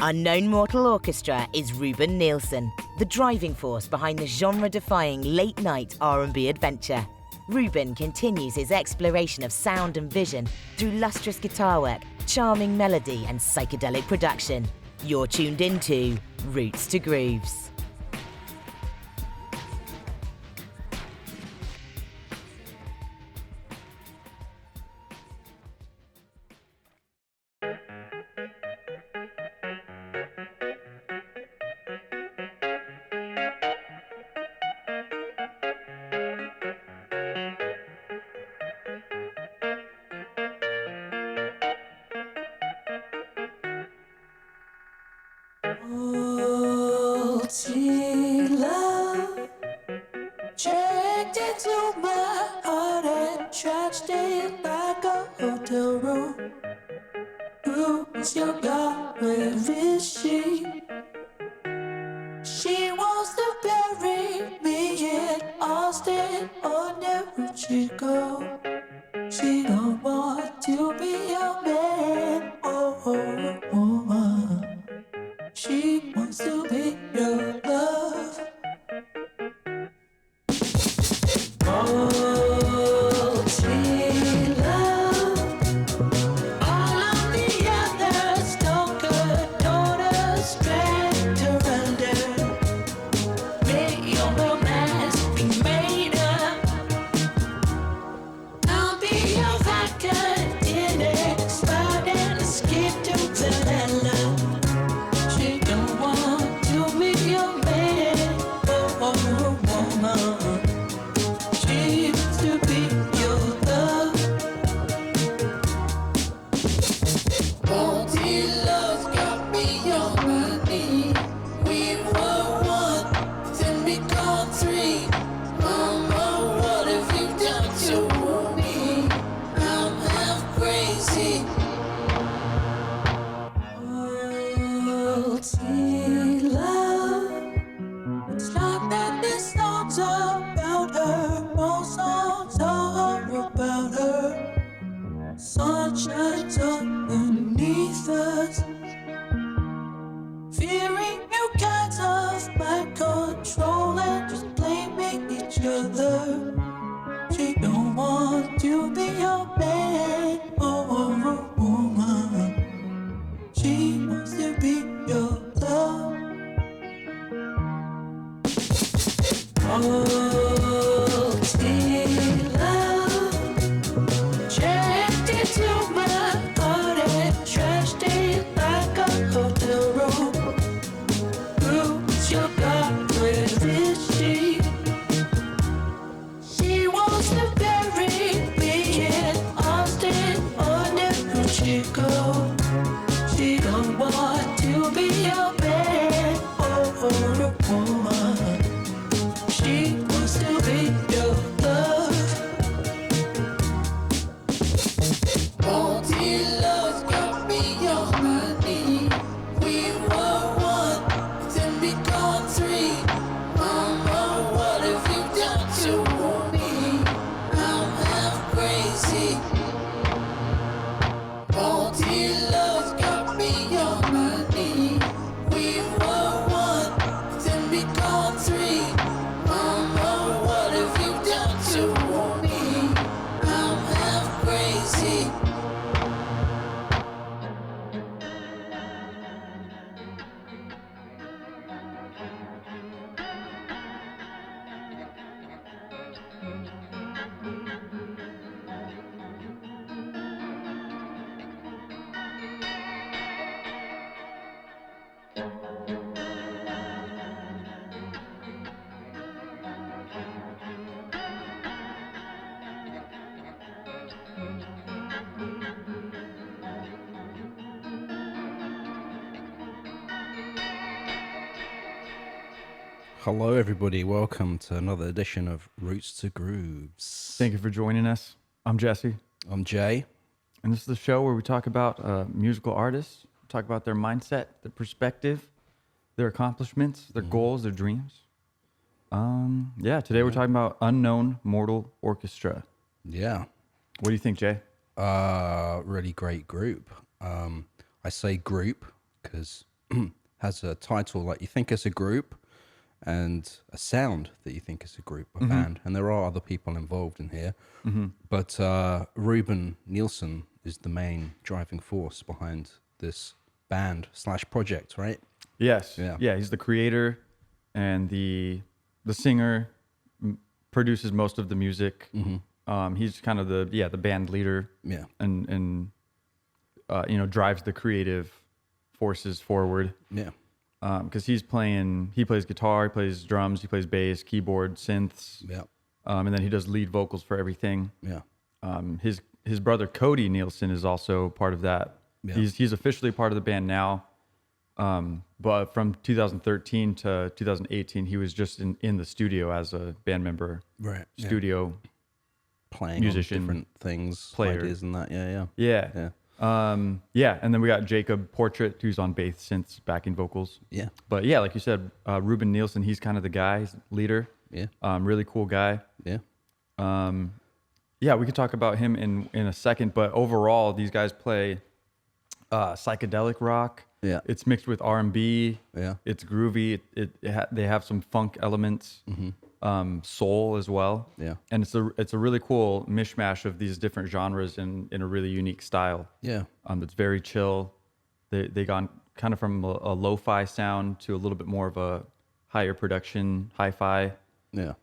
Unknown Mortal Orchestra is Ruban Nielson, the driving force behind the genre-defying late-night R&B adventure. Ruban continues his exploration of sound and vision through lustrous guitar work, charming melody and psychedelic production. You're tuned into Roots to Grooves. Love checked into my heart and trashed it like a hotel room. Who is your God? Where is she? She wants to bury me in Austin, or never would she go. She don't want to be your man, woman. She wants to be your love. Oh, sweet love. All of the others don't condone us, drag her under. Make your romance be made up. I'll be your vodka dinner, spot and escape to vanilla. She don't want to be your man, woman. She wants to be your love. Faulty love's got me on my knee. We were one, then become three. Mama, what have you done to me? I'm half crazy. Faulty love. It's not that this song's about her. Most songs are about her. Sun shines underneath us. Fearing new kinds of mind control and just blaming each other. She don't want to be your man or a woman. She wants to be your love. Oh, sweet love, checked into my heart and trashed it like a hotel room. Who's your God? Where is she? She wants to bury me in Austin, or never she go. She don't want to be your man or a woman. She wants to be your love. Faulty love's got me on my knee. We were one, then become three. Mama, what have you done to me? I'm half crazy. Faulty love's got me on my knee. We were one, then become three. Mama, what have you done to me? I'm half crazy. Hello, everybody. Welcome to another edition of Roots to Grooves. Thank you for joining us. I'm Jesse, I'm Jay. and this is the show where we talk about musical artists, talk about their mindset, their perspective, their accomplishments, their goals, their dreams. Today we're talking about Unknown Mortal Orchestra. Yeah. What do you think, Jay? Really great group. I say group because has a title like you think as a group and a sound that you think is a group, a band. And there are other people involved in here. But Ruban Nielson is the main driving force behind this band / project, right? Yes. Yeah. Yeah, he's the creator and the singer, produces most of the music. He's kind of the band leader. Yeah. And drives the creative forces forward. Yeah. Because he plays guitar, he plays drums, he plays bass, keyboard, synths. Yeah. And then he does lead vocals for everything. Yeah. His brother Cody Nielson is also part of that. Yeah. He's officially part of the band now. But from 2013 to 2018, he was just in the studio as a band member. Right. Studio Playing musician, on different things, player. ideas and that. Yeah. Yeah. And then we got Jacob Portrait, who's on bass, synths, backing vocals. Yeah. But yeah, like you said, Ruban Nielson, he's kind of the guy, he's leader. Yeah. Really cool guy. Yeah. Yeah, we could talk about him in a second, but overall, these guys play psychedelic rock. Yeah. It's mixed with R&B. Yeah. It's groovy. They have some funk elements, soul as well. Yeah. And it's a really cool mishmash of these different genres in a really unique style. Yeah. It's very chill. They gone kind of from a lo-fi sound to a little bit more of a higher production, hi-fi Yeah.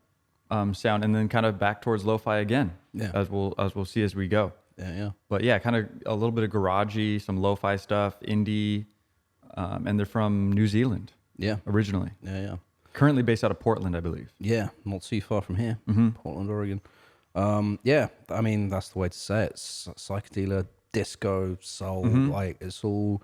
sound, and then kind of back towards lo-fi again. Yeah. As we'll see as we go. Yeah. But yeah, kind of a little bit of garagey, some lo-fi stuff, indie, and they're from New Zealand Yeah. originally. Yeah. Currently based out of Portland, I believe. Yeah. Not too far from here, Portland, Oregon. Yeah. I mean, that's the way to say it. Psychedelia, disco, soul, like it's all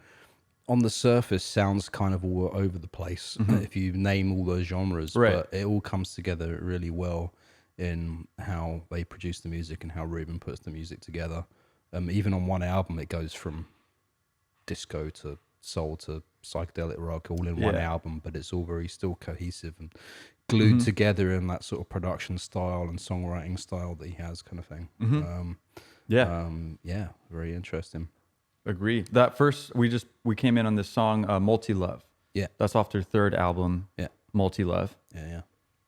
on the surface sounds kind of all over the place if you name all those genres, Right. but it all comes together really well in how they produce the music and how Ruben puts the music together. Even on one album, it goes from disco to soul to psychedelic rock all in one album, but it's all very still cohesive and glued together in that sort of production style and songwriting style that he has, kind of thing. Yeah, very interesting. Agree. That first, we came in on this song, Multi-Love. Yeah. That's off their third album, Yeah. Multi-Love. Yeah.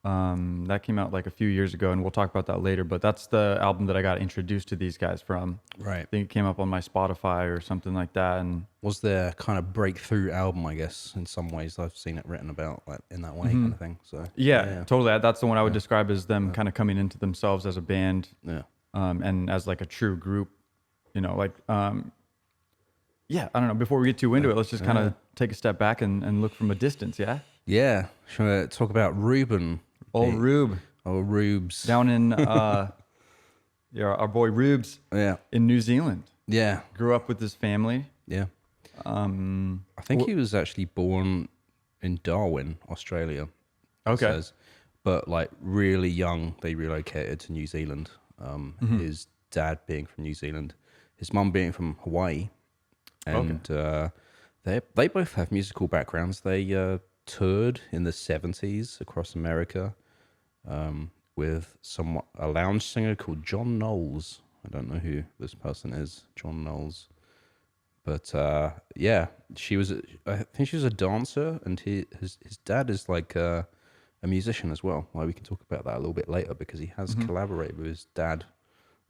That came out like a few years ago, and we'll talk about that later, but that's the album that I got introduced to these guys from. Right. I think it came up on my Spotify or something like that. And Was their kind of breakthrough album, I guess, in some ways. I've seen it written about like in that way, kind of thing. So yeah, totally. That's the one I would describe as them kind of coming into themselves as a band. Yeah. And as like a true group, like, yeah, I don't know. Before we get too into it, let's just kind of take a step back and look from a distance. Yeah. Yeah. Shall we talk about Ruben? Old Rube. Oh, Rubes. Down in, our boy Rubes Yeah. in New Zealand. Yeah. Grew up with his family. Yeah. I think he was actually born in Darwin, Australia. it Okay. says. But like really young, they relocated to New Zealand. His dad being from New Zealand, his mum being from Hawaii. And they both have musical backgrounds. They toured in the 70s across America with a lounge singer called John Knowles. I don't know who this person is, John Knowles. But yeah, I think she was a dancer, and his dad is like a musician as well. Well, we can talk about that a little bit later because he has collaborated with his dad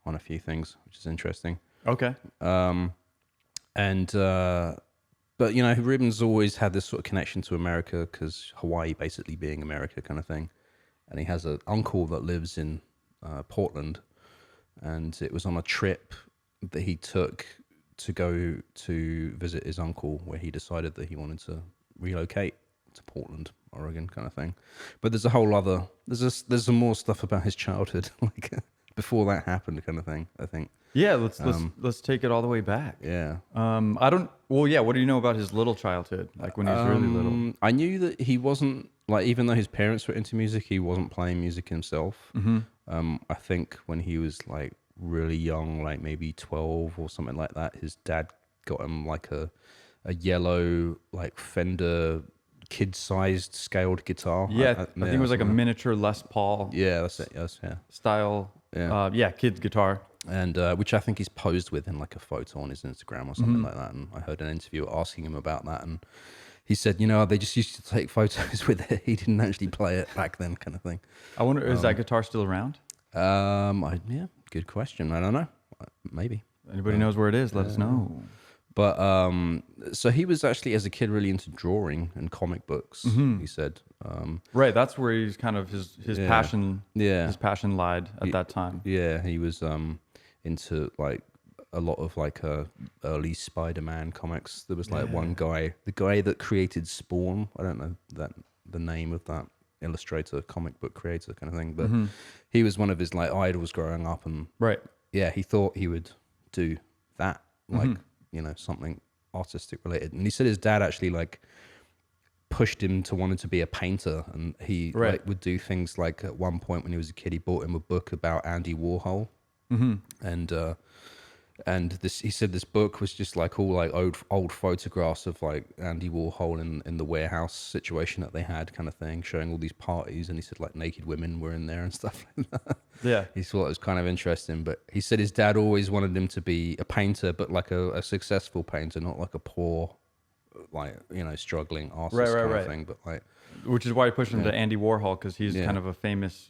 on a few things, which is interesting. Okay. But Ruben's always had this sort of connection to America because Hawaii basically being America kind of thing. And he has an uncle that lives in Portland, and it was on a trip that he took to go to visit his uncle where he decided that he wanted to relocate to Portland, Oregon kind of thing. But there's a whole other, there's some more stuff about his childhood, like before that happened kind of thing, I think. Yeah, let's take it all the way back. Yeah. What do you know about his little childhood? Like when he was really little? I knew that he wasn't, like, even though his parents were into music, he wasn't playing music himself. I think when he was like really young, like maybe 12 or something like that, his dad got him like a yellow, like Fender kid-sized scaled guitar. Yeah, I think it was like a miniature Les Paul. Yeah, that's it. Yes, yeah. Style. Yeah. Kid's guitar. And which I think he's posed with in like a photo on his Instagram or something like that. And I heard an interviewer asking him about that, and he said, they just used to take photos with it. He didn't actually play it back then, kind of thing. I wonder, is that guitar still around? Yeah, good question. I don't know. Maybe. Anybody knows where it is? Let us know. But so he was actually, as a kid, really into drawing and comic books. He said, Right, that's where he's kind of his passion. Yeah. His passion lied at that time. Yeah, he was into like a lot of like early Spiderman comics. There was like one guy, the guy that created Spawn. I don't know the name of that illustrator, comic book creator kind of thing, but he was one of his like idols growing up, and yeah, he thought he would do that, like something artistic related. And he said his dad actually like pushed him to wanting to be a painter, and he like would do things like at one point when he was a kid, he bought him a book about Andy Warhol, and this, he said this book was just like all like old photographs of like Andy Warhol in the warehouse situation that they had, kind of thing, showing all these parties, and he said like naked women were in there and stuff like that. Yeah, he thought it was kind of interesting. But he said his dad always wanted him to be a painter, but like a successful painter, not like a poor, like struggling artist kind of thing. But like, which is why he pushed him to Andy Warhol, because he's kind of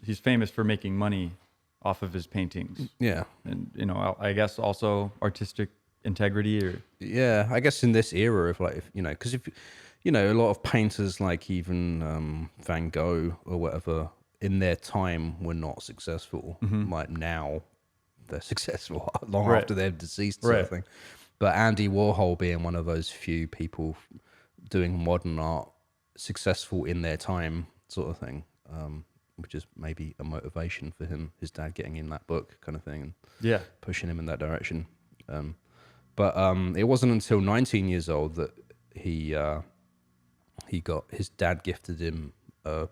he's famous for making money off of his paintings. Yeah. And, I guess also artistic integrity, or... Yeah, I guess in this era of like, because if, a lot of painters like even Van Gogh or whatever in their time were not successful. Like now they're successful long after they're deceased sort of thing. But Andy Warhol being one of those few people doing modern art successful in their time sort of thing. Which is maybe a motivation for him, his dad getting in that book kind of thing, and pushing him in that direction. But it wasn't until 19 years old that he got, his dad gifted him a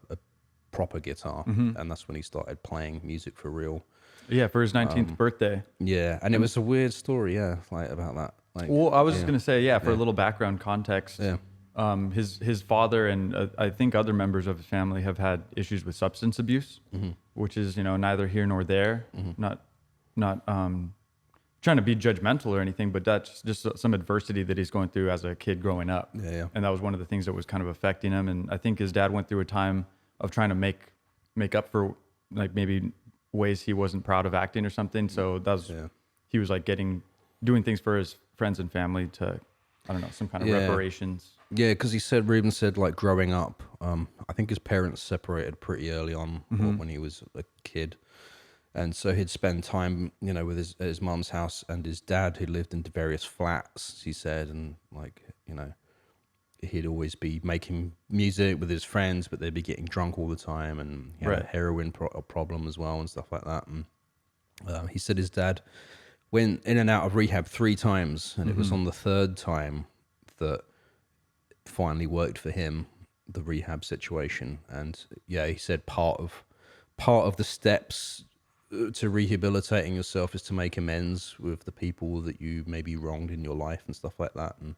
proper guitar, and that's when he started playing music for real. Yeah, for his 19th birthday. Yeah, and it was a weird story, like about that. Like, well, I was just gonna say, for a little background context. Yeah. His father and I think other members of his family have had issues with substance abuse, which is neither here nor there. Not trying to be judgmental or anything, but that's just some adversity that he's going through as a kid growing up. Yeah. And that was one of the things that was kind of affecting him. And I think his dad went through a time of trying to make up for like maybe ways he wasn't proud of acting or something. So that was he was like doing things for his friends and family to, I don't know, some kind of reparations. Yeah, because Ruben said, like, growing up, I think his parents separated pretty early on when he was a kid. And so he'd spend time, with his mum's house, and his dad, who lived in various flats, he said, and, like, he'd always be making music with his friends, but they'd be getting drunk all the time, and he had a heroin problem as well and stuff like that. And he said his dad went in and out of rehab 3 times, and it was on the 3rd time that finally worked for him, the rehab situation. And he said part of the steps to rehabilitating yourself is to make amends with the people that you maybe wronged in your life and stuff like that. And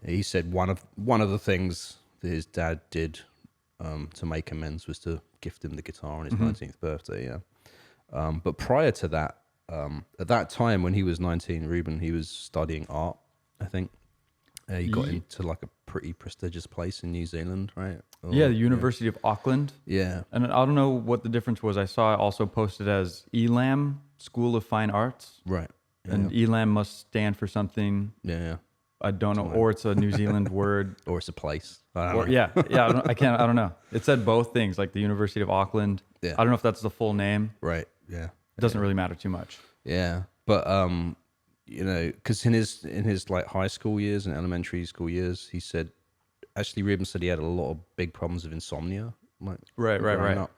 he said one of the things that his dad did to make amends was to gift him the guitar on his 19th birthday. But prior to that, at that time when he was 19, Ruben, he was studying art, I think. He got into like a pretty prestigious place in New Zealand, right? The University of Auckland. Yeah. And I don't know what the difference was. I saw it also posted as ELAM, School of Fine Arts. Right. Yeah. And ELAM must stand for something. Yeah. I don't know. Or it's a New Zealand word. Or it's a place. I don't know. Yeah. I don't know. It said both things, like the University of Auckland. Yeah. I don't know if that's the full name. Right. Yeah. It doesn't really matter too much. Yeah. But, because in his like high school years and elementary school years, he said, actually Ruben said he had a lot of big problems of insomnia. Like right. Up.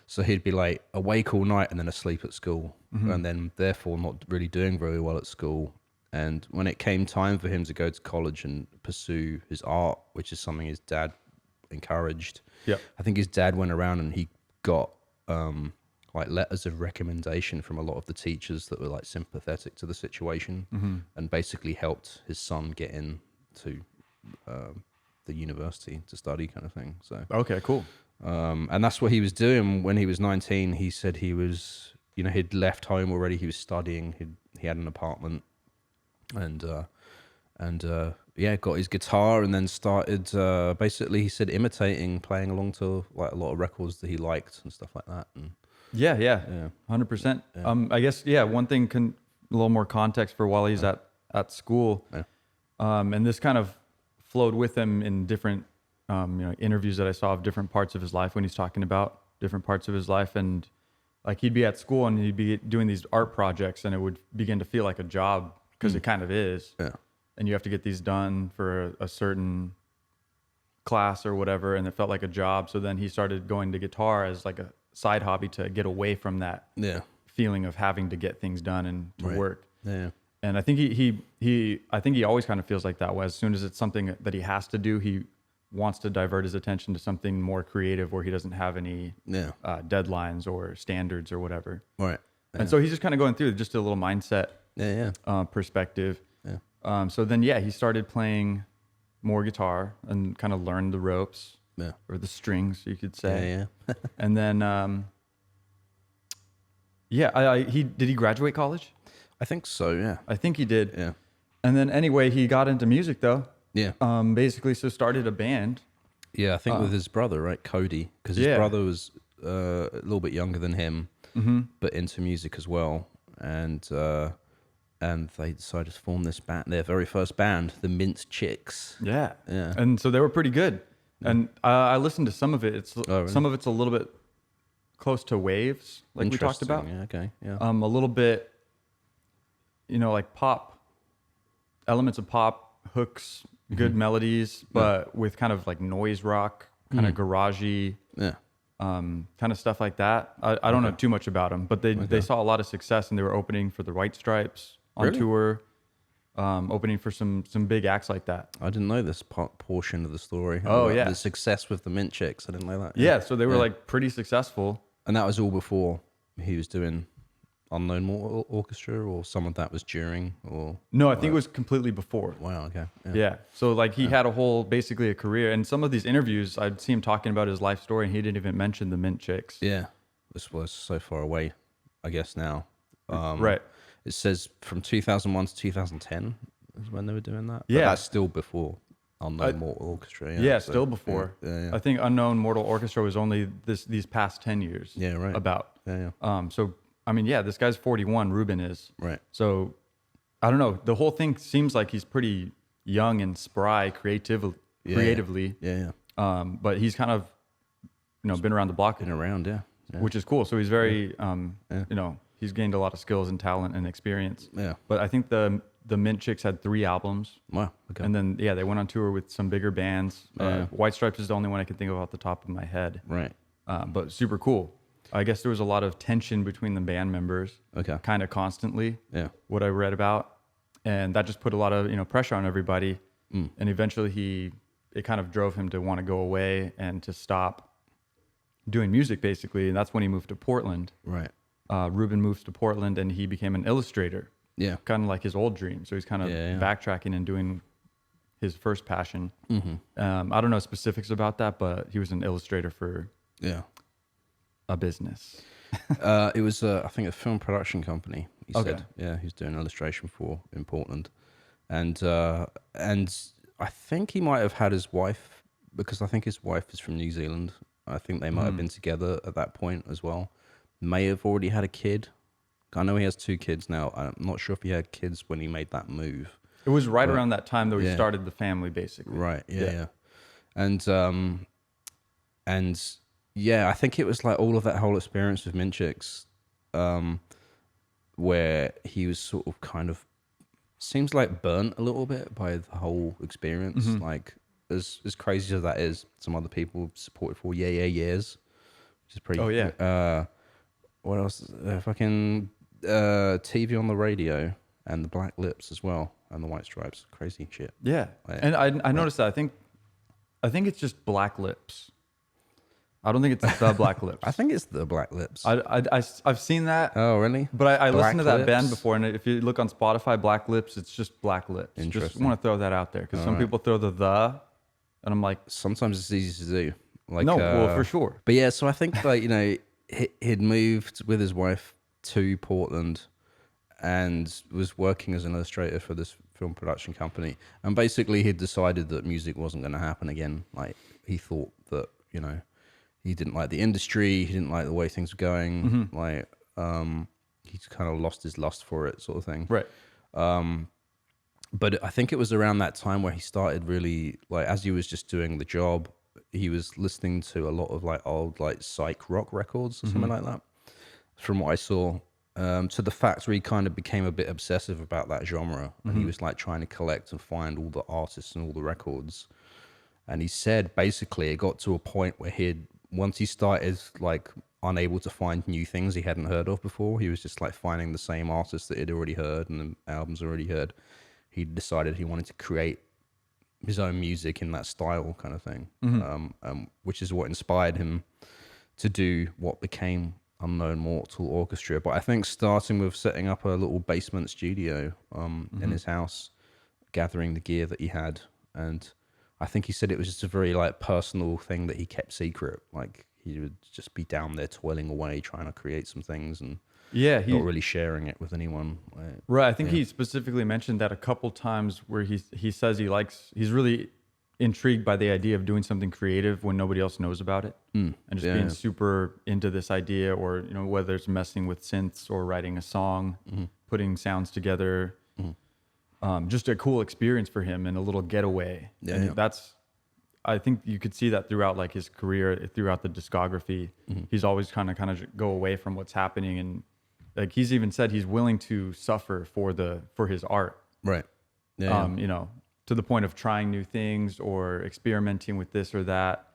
So he'd be like awake all night and then asleep at school, and then therefore not really doing very well at school. And when it came time for him to go to college and pursue his art, which is something his dad encouraged, I think his dad went around and he got like letters of recommendation from a lot of the teachers that were like sympathetic to the situation, and basically helped his son get into the university to study, kind of thing. So okay, cool. And that's what he was doing when he was 19. He said he was, he'd left home already. He was studying. He had an apartment, and got his guitar and then started basically, he said, imitating, playing along to like a lot of records that he liked and stuff like that. And Yeah, 100%. I guess one thing a little more context for while he's at school, and this kind of flowed with him in different interviews that I saw of different parts of his life when he's talking about different parts of his life, and like he'd be at school and he'd be doing these art projects, and it would begin to feel like a job because it kind of is. Yeah. And you have to get these done for a certain class or whatever, and it felt like a job. So then he started going to guitar as like a side hobby to get away from that feeling of having to get things done and to work. Yeah. And I think he always kind of feels like that. As soon as it's something that he has to do, he wants to divert his attention to something more creative where he doesn't have any deadlines or standards or whatever. Right. Yeah. And so he's just kind of going through just a little mindset perspective. Yeah. So then, he started playing more guitar and kind of learned the ropes or the strings, you could say. Yeah. And then, did he graduate college? I think so. Yeah. I think he did. Yeah. And then anyway, he got into music though. Yeah. Basically, so started a band. Yeah, I think with his brother, right, Cody, because his brother was a little bit younger than him, but into music as well, and they decided to form this band, their very first band, the Mint Chicks. Yeah. Yeah. And so they were pretty good, and I listened to some of it. Really? Some of it's a little bit close to waves, like we talked about. Yeah. Okay. Yeah. A little bit, like pop elements of pop hooks. Good melodies, but with kind of like noise rock, kind of garagey, kind of stuff like that. I don't know too much about them, but they saw a lot of success, and they were opening for the White Stripes on tour, opening for some big acts like that. I didn't know this portion of the story. The success with the Mint Chicks. I didn't know that. Yeah, so they were like pretty successful, and that was all before he was doing Unknown Mortal Orchestra, or some of that was during, or no, I think it was completely before. Wow. Okay. Yeah. So like he had basically a career, and some of these interviews I'd see him talking about his life story, and he didn't even mention the Mint Chicks. Yeah, this was so far away, I guess now. Right. It says from 2001 to 2010 is when they were doing that. Yeah, but that's still before Unknown Mortal Orchestra. Yeah, so, still before. Yeah. I think Unknown Mortal Orchestra was only these past 10 years. Yeah. Right. About. Yeah. So. I mean, this guy's 41, Ruban is. Right. So, I don't know. The whole thing seems like he's pretty young and spry creatively. Yeah. But he's kind of, been around the block. Been around, yeah. Which is cool. So he's very, he's gained a lot of skills and talent and experience. Yeah. But I think the Mint Chicks had 3 albums. Wow. Okay. And then, they went on tour with some bigger bands. White Stripes is the only one I can think of off the top of my head. Right. But super cool. I guess there was a lot of tension between the band members, kind of constantly. Yeah, what I read about, and that just put a lot of pressure on everybody. And eventually, it kind of drove him to want to go away and to stop doing music, basically. And that's when he moved to Portland. Right. Ruban moves to Portland, and he became an illustrator. Yeah, kind of like his old dream. So he's kind of backtracking and doing his first passion. I don't know specifics about that, but he was an illustrator for a business. It was, I think, a film production company. He said, he's doing illustration for in Portland, and I think he might have had his wife, because I think his wife is from New Zealand. I think they might have been together at that point as well. May have already had a kid. I know he has 2 kids now. I'm not sure if he had kids when he made that move. It was right around that time that he started the family, basically. Right. Yeah. And yeah, I think it was like all of that whole experience with Mint Chicks, where he was sort of kind of, seems like burnt a little bit by the whole experience. Like as crazy as that is, some other people supported for years, which is pretty. Oh yeah. What else? Fucking TV on the radio, and the Black Lips as well, and the White Stripes. Crazy shit. Yeah, and I noticed that. I think it's just Black Lips. I don't think it's the Black Lips. I think it's the Black Lips. I've seen that. Oh, really? But I listened to that band before, and if you look on Spotify, Black Lips, it's just Black Lips. Just want to throw that out there, because some people throw the, and I'm like... Sometimes it's easy to do. Like, no, well, for sure. But yeah, so I think, like, he'd moved with his wife to Portland and was working as an illustrator for this film production company, and basically he decided that music wasn't going to happen again. Like he thought that, you know, he didn't like the industry, he didn't like the way things were going. Like he's kind of lost his lust for it, sort of thing. Right. But I think it was around that time where he started really, like, as he was just doing the job, he was listening to a lot of like old like psych rock records or something like that, from what I saw. To the fact where he kind of became a bit obsessive about that genre, and he was like trying to collect and find all the artists and all the records. And he said basically it got to a point where once he started like unable to find new things he hadn't heard of before, he was just like finding the same artists that he'd already heard and the albums already heard. He decided he wanted to create his own music in that style kind of thing, which is what inspired him to do what became Unknown Mortal Orchestra. But I think starting with setting up a little basement studio in his house, gathering the gear that he had, and I think he said it was just a very like personal thing that he kept secret. Like he would just be down there toiling away trying to create some things and not really sharing it with anyone. Like, right. I think he specifically mentioned that a couple times where he says he's really intrigued by the idea of doing something creative when nobody else knows about it, and just being super into this idea, or you know, whether it's messing with synths or writing a song, putting sounds together, just a cool experience for him and a little getaway. I think you could see that throughout like his career, throughout the discography. He's always kind of go away from what's happening, and like he's even said he's willing to suffer for his art, right? You know, to the point of trying new things or experimenting with this or that.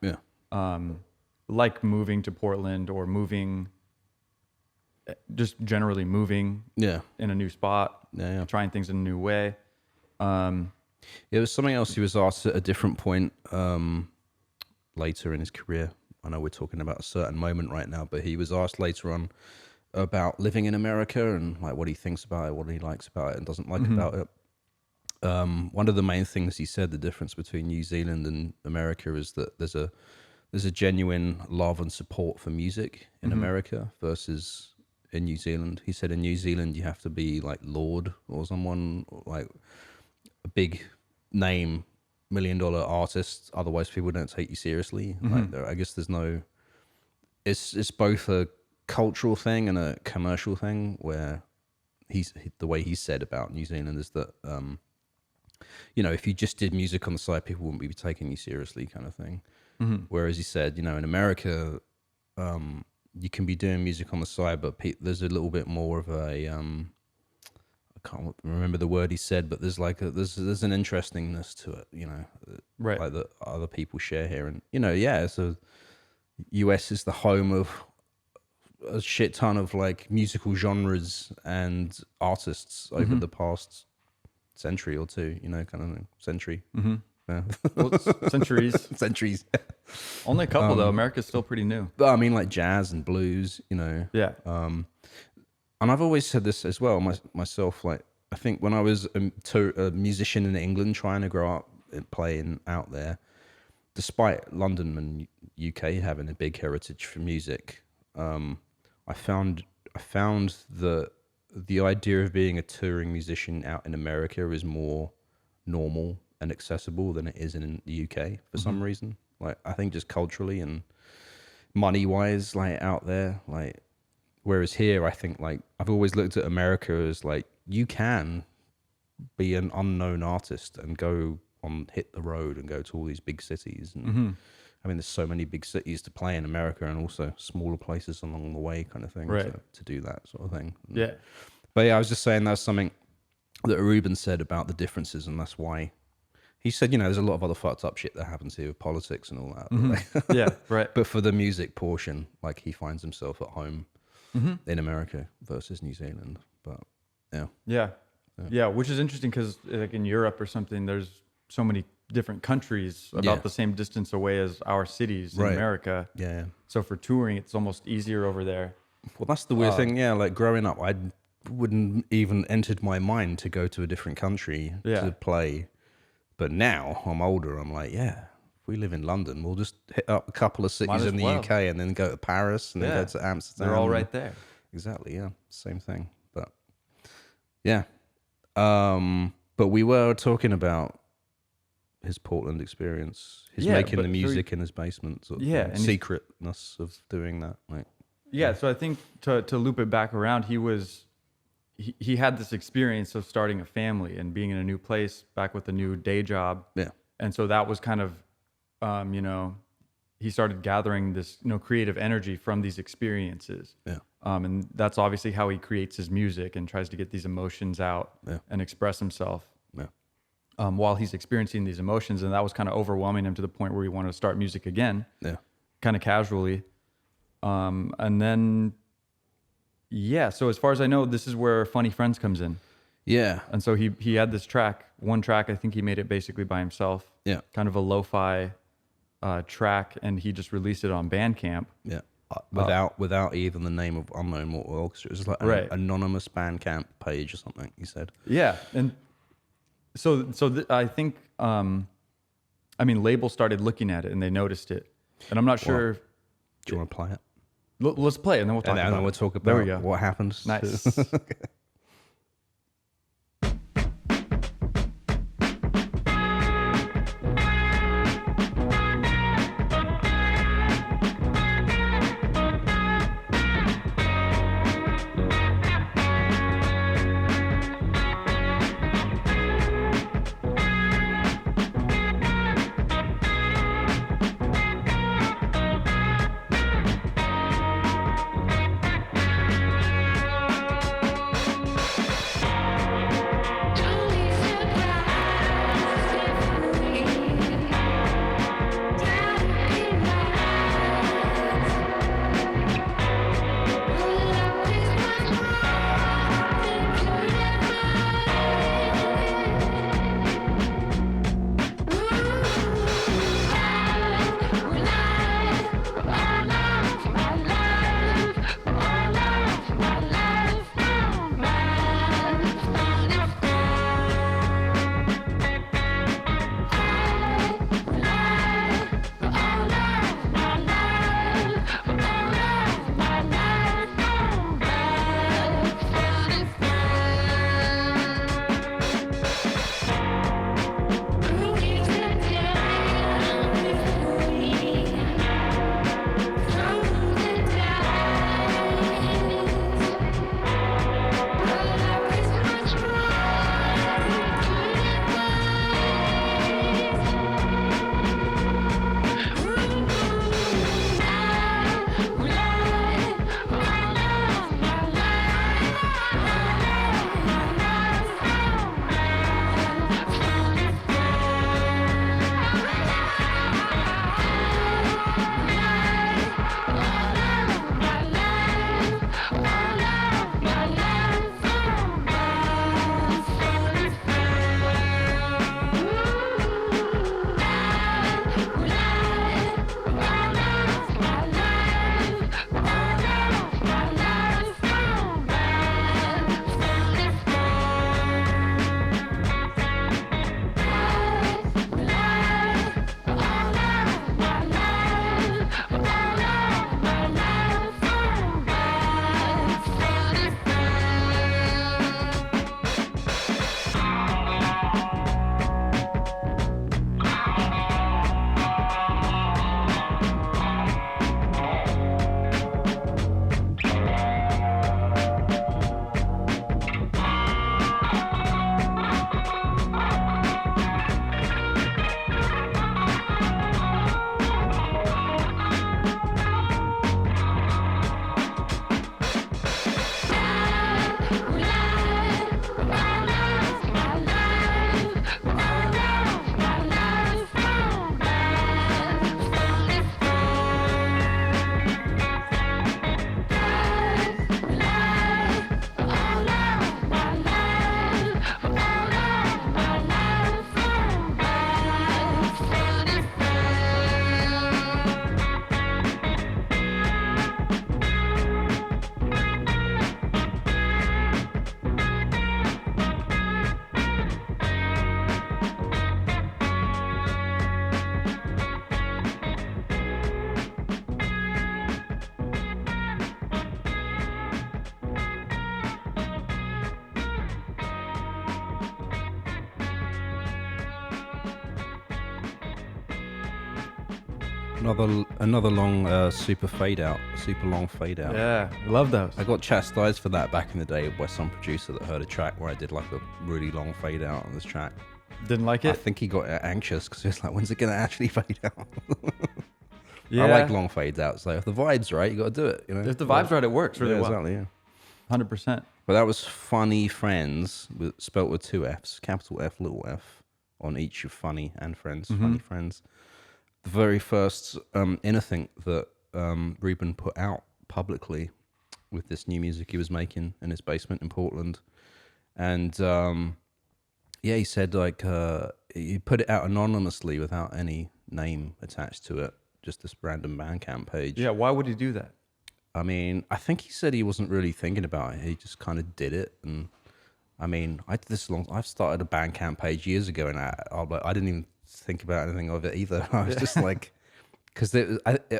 Like moving to Portland or just generally moving in a new spot, trying things in a new way. It was something else he was asked at a different point later in his career. I know we're talking about a certain moment right now, but he was asked later on about living in America and like what he thinks about it, what he likes about it and doesn't like about it. One of the main things he said, the difference between New Zealand and America is that there's a genuine love and support for music in America versus in New Zealand. He said in New Zealand you have to be like Lord or someone like a big name, $1 million artist, otherwise people don't take you seriously. Like I guess there's no, it's both a cultural thing and a commercial thing, where the way he said about New Zealand is that you know, if you just did music on the side, people wouldn't be taking you seriously, kind of thing. Whereas he said, you know, in America you can be doing music on the side, but there's a little bit more of a I can't remember the word he said, but there's like there's an interestingness to it, you know, right? Like that other people share here, and you know, so US is the home of a shit ton of like musical genres and artists over the past century or two, you know, kind of thing. Century. Yeah. Well, centuries. Centuries. Only a couple though. America's still pretty new. But I mean, like jazz and blues, you know. Yeah. And I've always said this as well myself. Like, I think when I was a musician in England, trying to grow up playing out there, despite London and UK having a big heritage for music, I found the idea of being a touring musician out in America is more normal and accessible than it is in the UK for some reason. Like, I think just culturally and money wise, like out there, like, whereas here, I think like I've always looked at America as like, you can be an unknown artist and hit the road and go to all these big cities. And I mean, there's so many big cities to play in America, and also smaller places along the way, kind of thing, to do that sort of thing. Yeah. But yeah, I was just saying that's something that Ruban said about the differences, and that's why he said, you know, there's a lot of other fucked up shit that happens here with politics and all that. Yeah, right. But for the music portion, like, he finds himself at home in America versus New Zealand. But yeah, which is interesting because like in Europe or something, there's so many different countries about the same distance away as our cities in America. Yeah. So for touring, it's almost easier over there. Well, that's the weird thing. Yeah, like growing up, I wouldn't even entered my mind to go to a different country to play. But now I'm older. I'm like, if we live in London, we'll just hit up a couple of cities in the UK and then go to Paris and then go to Amsterdam. They're all right there. Exactly. Yeah. Same thing. But yeah. But we were talking about his Portland experience, his making the music in his basement, sort of and secretness of doing that. Like, so I think to loop it back around, he had this experience of starting a family and being in a new place, back with a new day job. Yeah. And so that was kind of, he started gathering this, creative energy from these experiences. Yeah. And that's obviously how he creates his music and tries to get these emotions out and express himself. Yeah. While he's experiencing these emotions, and that was kind of overwhelming him to the point where he wanted to start music again. Yeah. Kind of casually. And then, so as far as I know, this is where Funny Friends comes in. Yeah. And so he had this one track, I think he made it basically by himself. Yeah. Kind of a lo-fi track, and he just released it on Bandcamp. Yeah. Without even the name of Unknown Mortal Orchestra. It was like an anonymous Bandcamp page or something, he said. Yeah. And so I think, labels started looking at it and they noticed it. And I'm not sure. Do you want to play it? Let's play it and then we'll talk about it. And then we'll talk about there we go. What happened. Nice. Another long super long fade out. Yeah, love those. I got chastised for that back in the day by some producer that heard a track where I did like a really long fade out on this track. Didn't like it? I think he got anxious because he was like, when's it going to actually fade out? Yeah. I like long fades out. So if the vibe's right, you got to do it. You know? If the vibe's right, it works really well. Exactly, yeah. 100%. But that was Funny Friends, spelt with 2 F's, capital F, little f, on each of Funny and Friends, Funny Friends. The very first anything that Ruban put out publicly with this new music he was making in his basement in Portland. And he said like he put it out anonymously without any name attached to it, just this random Bandcamp page. Yeah, why would he do that? I mean, I think he said he wasn't really thinking about it. He just kind of did it. And I mean, I did this I've started a Bandcamp page years ago, and I didn't even think about anything of it either. I was just like, because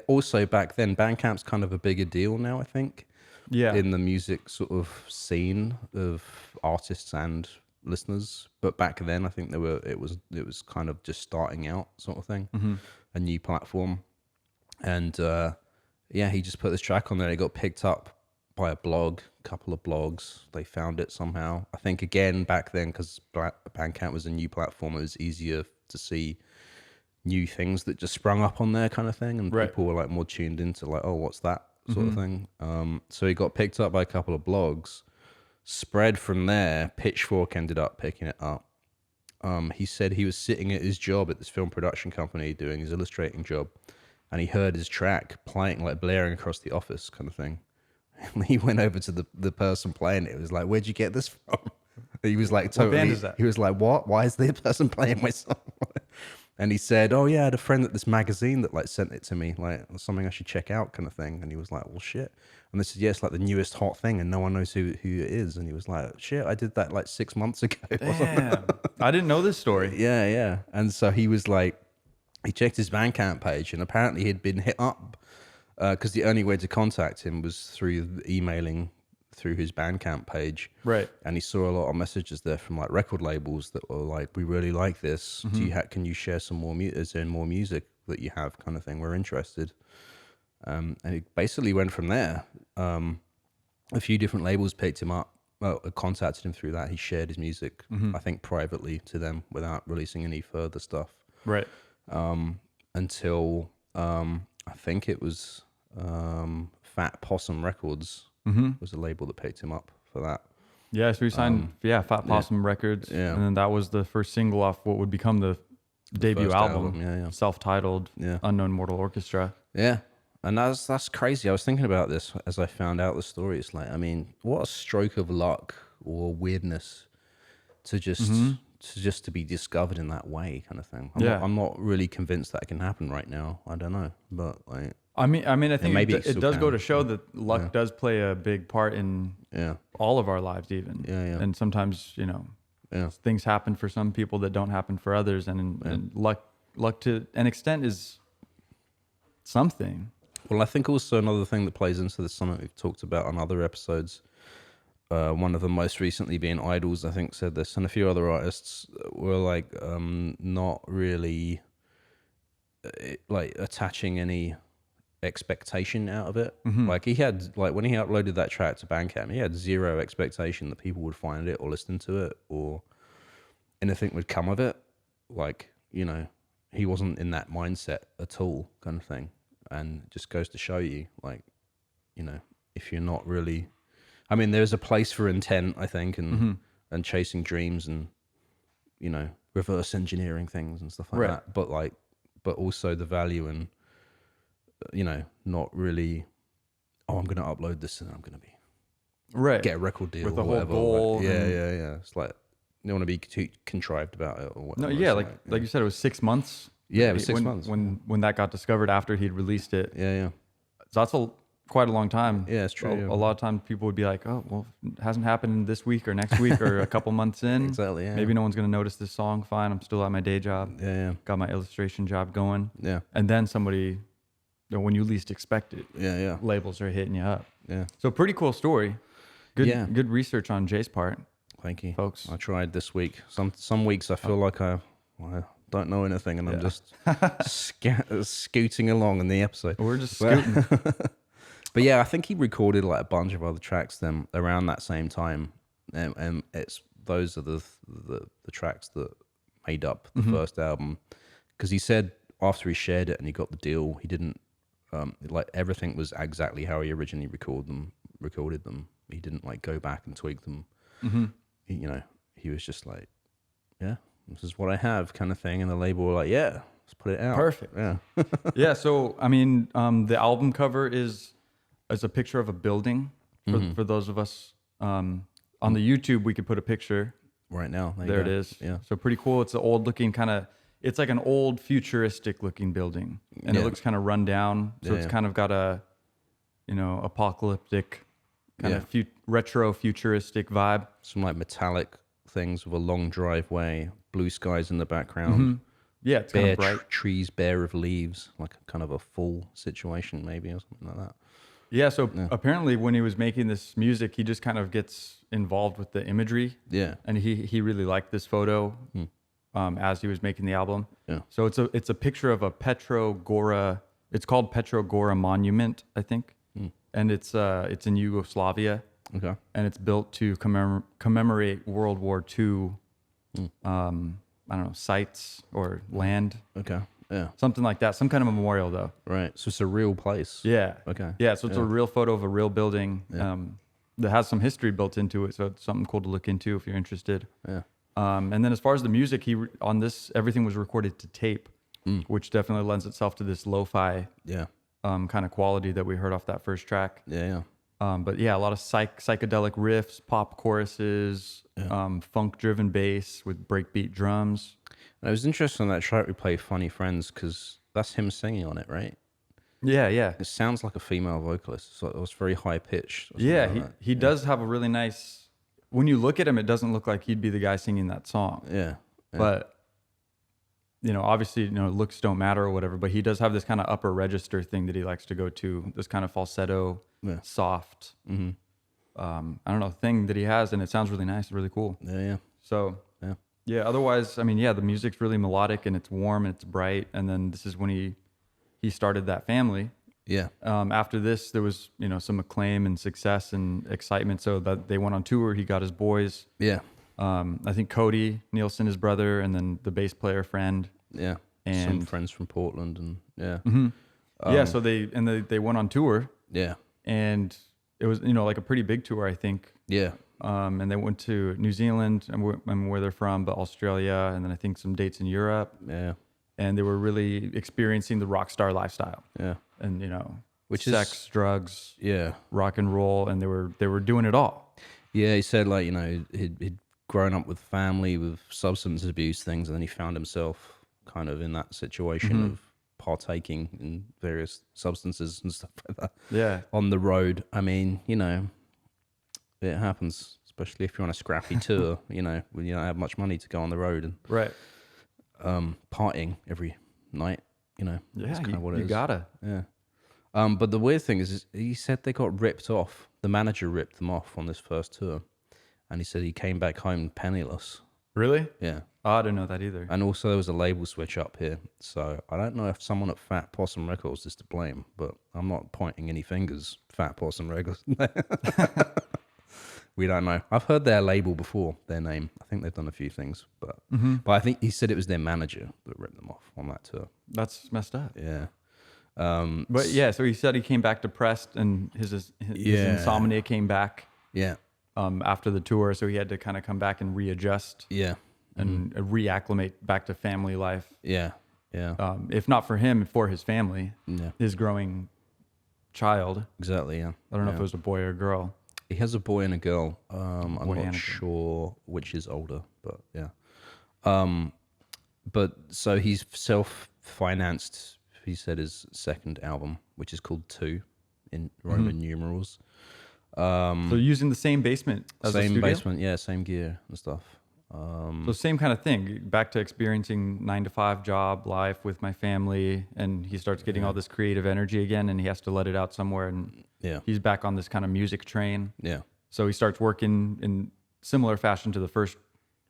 also back then, Bandcamp's kind of a bigger deal now, I think. Yeah. In the music sort of scene of artists and listeners. But back then, I think it was kind of just starting out sort of thing, a new platform. And he just put this track on there. It got picked up by a couple of blogs. They found it somehow. I think again back then, because Bandcamp was a new platform, it was easier to see new things that just sprung up on there, kind of thing, and people were like more tuned into like, oh, what's that sort of thing. So he got picked up by a couple of blogs. Spread from there, Pitchfork ended up picking it up. He said he was sitting at his job at this film production company doing his illustrating job, and he heard his track playing, like blaring across the office kind of thing. And he went over to the person playing it. It was like, where'd you get this from? He was like, totally. What band is that? He was like, what? Why is the person playing my song? And he said, oh yeah, I had a friend at this magazine that like sent it to me, like something I should check out kind of thing. And he was like, well, shit. And they said, yeah, it's like the newest hot thing and no one knows who it is. And he was like, shit, I did that like 6 months ago. Damn. I didn't know this story. Yeah. And so he was like, he checked his Bandcamp page and apparently he'd been hit up because the only way to contact him was through emailing through his Bandcamp page. Right. And he saw a lot of messages there from like record labels that were like, we really like this. Can you share some more music? Is there more music that you have kind of thing? We're interested. And it basically went from there. A few different labels picked him up, contacted him through that. He shared his music, I think privately to them without releasing any further stuff. Right. Until I think it was Fat Possum Records was the label that picked him up for that. Yeah, so he signed Fat Possum Records, and then that was the first single off what would become the debut album, self-titled Unknown Mortal Orchestra. Yeah, and that's crazy. I was thinking about this as I found out the story. It's like, I mean, what a stroke of luck or weirdness to just to be discovered in that way, kind of thing. I'm not really convinced that can happen right now. I don't know, but like. I mean, I think it does go to show that luck does play a big part in all of our lives, even. And sometimes, things happen for some people that don't happen for others, and luck to an extent is something. Well, I think also another thing that plays into this, something we've talked about on other episodes. One of them most recently being Idols, I think, said this, and a few other artists were like not really like attaching any expectation out of it. Like he had, like when he uploaded that track to Bandcamp, he had zero expectation that people would find it or listen to it or anything would come of it. Like, he wasn't in that mindset at all, kind of thing. And it just goes to show you, like, if you're not really, I mean, there's a place for intent, I think, and chasing dreams and reverse engineering things and stuff like that. But also the value in not really, I'm going to upload this and I'm going to be get a record deal with the or whole whatever. goal. Yeah. It's like you don't want to be too contrived about it or whatever. No, yeah, like you said, it was 6 months. Yeah, it was 6 months when that got discovered after he'd released it. Yeah. So that's quite a long time. Yeah, it's true. A lot of times people would be like, oh, well, it hasn't happened this week or next week or a couple months in. Exactly, yeah. Maybe no one's going to notice this song. Fine, I'm still at my day job. Yeah. Got my illustration job going. Yeah. And then somebody, when you least expect it, labels are hitting you up. Yeah. So pretty cool story. Good research on Jay's part. Thank you, folks. I tried this week. Some weeks I feel like I don't know anything, and I'm just scooting along in the episode. We're just scooting. But yeah, I think he recorded like a bunch of other tracks then around that same time, and those are the tracks that made up the first album. Because he said after he shared it and he got the deal, he didn't like everything was exactly how he originally recorded them. He didn't like go back and tweak them. He was just like, yeah, this is what I have, kind of thing. And the label were like, yeah, let's put it out. Perfect. Yeah. Yeah. So I mean, the album cover is a picture of a building. For those of us on the YouTube, we could put a picture right now. There it is. Yeah. So pretty cool. It's an old looking it's like an old futuristic looking building, and it looks kind of run down. So it's kind of got a, apocalyptic kind of retro futuristic vibe. Some like metallic things with a long driveway, blue skies in the background. Yeah, it's kind of bright. Trees bare of leaves, like a kind of a fall situation maybe or something like that. Yeah, so apparently when he was making this music, he just kind of gets involved with the imagery. Yeah. And he really liked this photo as he was making the album. Yeah. So it's a picture of a Petrogora. It's called Petrogora Monument, I think. And it's in Yugoslavia. Okay. And it's built to commemorate World War II I don't know, sites or land. Okay. Yeah. Something like that. Some kind of a memorial, though. Right. So it's a real place. Yeah. Okay. Yeah. So it's a real photo of a real building that has some history built into it. So it's something cool to look into if you're interested. Yeah. And then as far as the music, on this, everything was recorded to tape, which definitely lends itself to this lo-fi kind of quality that we heard off that first track. Yeah. But yeah, a lot of psychedelic riffs, pop choruses, funk-driven bass with breakbeat drums. And it was interesting that track we played, Funny Friends, because that's him singing on it, right? Yeah, yeah. It sounds like a female vocalist. So it was very high-pitched. Yeah, he does have a really nice... When you look at him, it doesn't look like he'd be the guy singing that song. Yeah. But, obviously, looks don't matter or whatever, but he does have this kind of upper register thing that he likes to go to, this kind of falsetto, soft, I don't know, thing that he has, and it sounds really nice, really cool. Yeah. So, yeah, otherwise, I mean, the music's really melodic, and it's warm, and it's bright, and then this is when he started that family. Yeah. After this, there was, some acclaim and success and excitement, so that they went on tour. He got his boys. Yeah. I think Cody Nielson, his brother, and then the bass player friend. Yeah. And some friends from Portland, and so they went on tour. Yeah. And it was, like a pretty big tour, I think. Yeah. And they went to New Zealand, and where they're from, but Australia, and then I think some dates in Europe. Yeah. And they were really experiencing the rock star lifestyle. Yeah. And, which sex, drugs, yeah, rock and roll, and they were doing it all. Yeah, he said he'd grown up with family with substance abuse things, and then he found himself kind of in that situation of partaking in various substances and stuff like that. Yeah. On the road. I mean, it happens, especially if you're on a scrappy tour, when you don't have much money to go on the road and right. Partying every night, that's kind of what it is. You gotta. Yeah. But the weird thing is he said they got ripped off. The manager ripped them off on this first tour. And he said he came back home penniless. Really? Yeah. Oh, I didn't know that either. And also there was a label switch up here. So I don't know if someone at Fat Possum Records is to blame, but I'm not pointing any fingers. Fat Possum Records. We don't know. I've heard their label before, their name. I think they've done a few things. But I think he said it was their manager that ripped them off on that tour. That's messed up. Yeah. But yeah, so he said he came back depressed, and his insomnia came back. Yeah. After the tour, so he had to kind of come back and readjust. Yeah. And reacclimate back to family life. Yeah. Yeah. If not for him, for his family, his growing child. Exactly. Yeah. I don't know if it was a boy or a girl. He has a boy and a girl. I'm not sure which is older, but yeah. But so he's self-financed. He said his second album, which is called 2 in Roman numerals. So using the same basement as the studio? Same basement, yeah, same gear and stuff. So same kind of thing, back to experiencing 9-to-5 job life with my family, and he starts getting all this creative energy again, and he has to let it out somewhere, and he's back on this kind of music train. Yeah. So he starts working in similar fashion to the first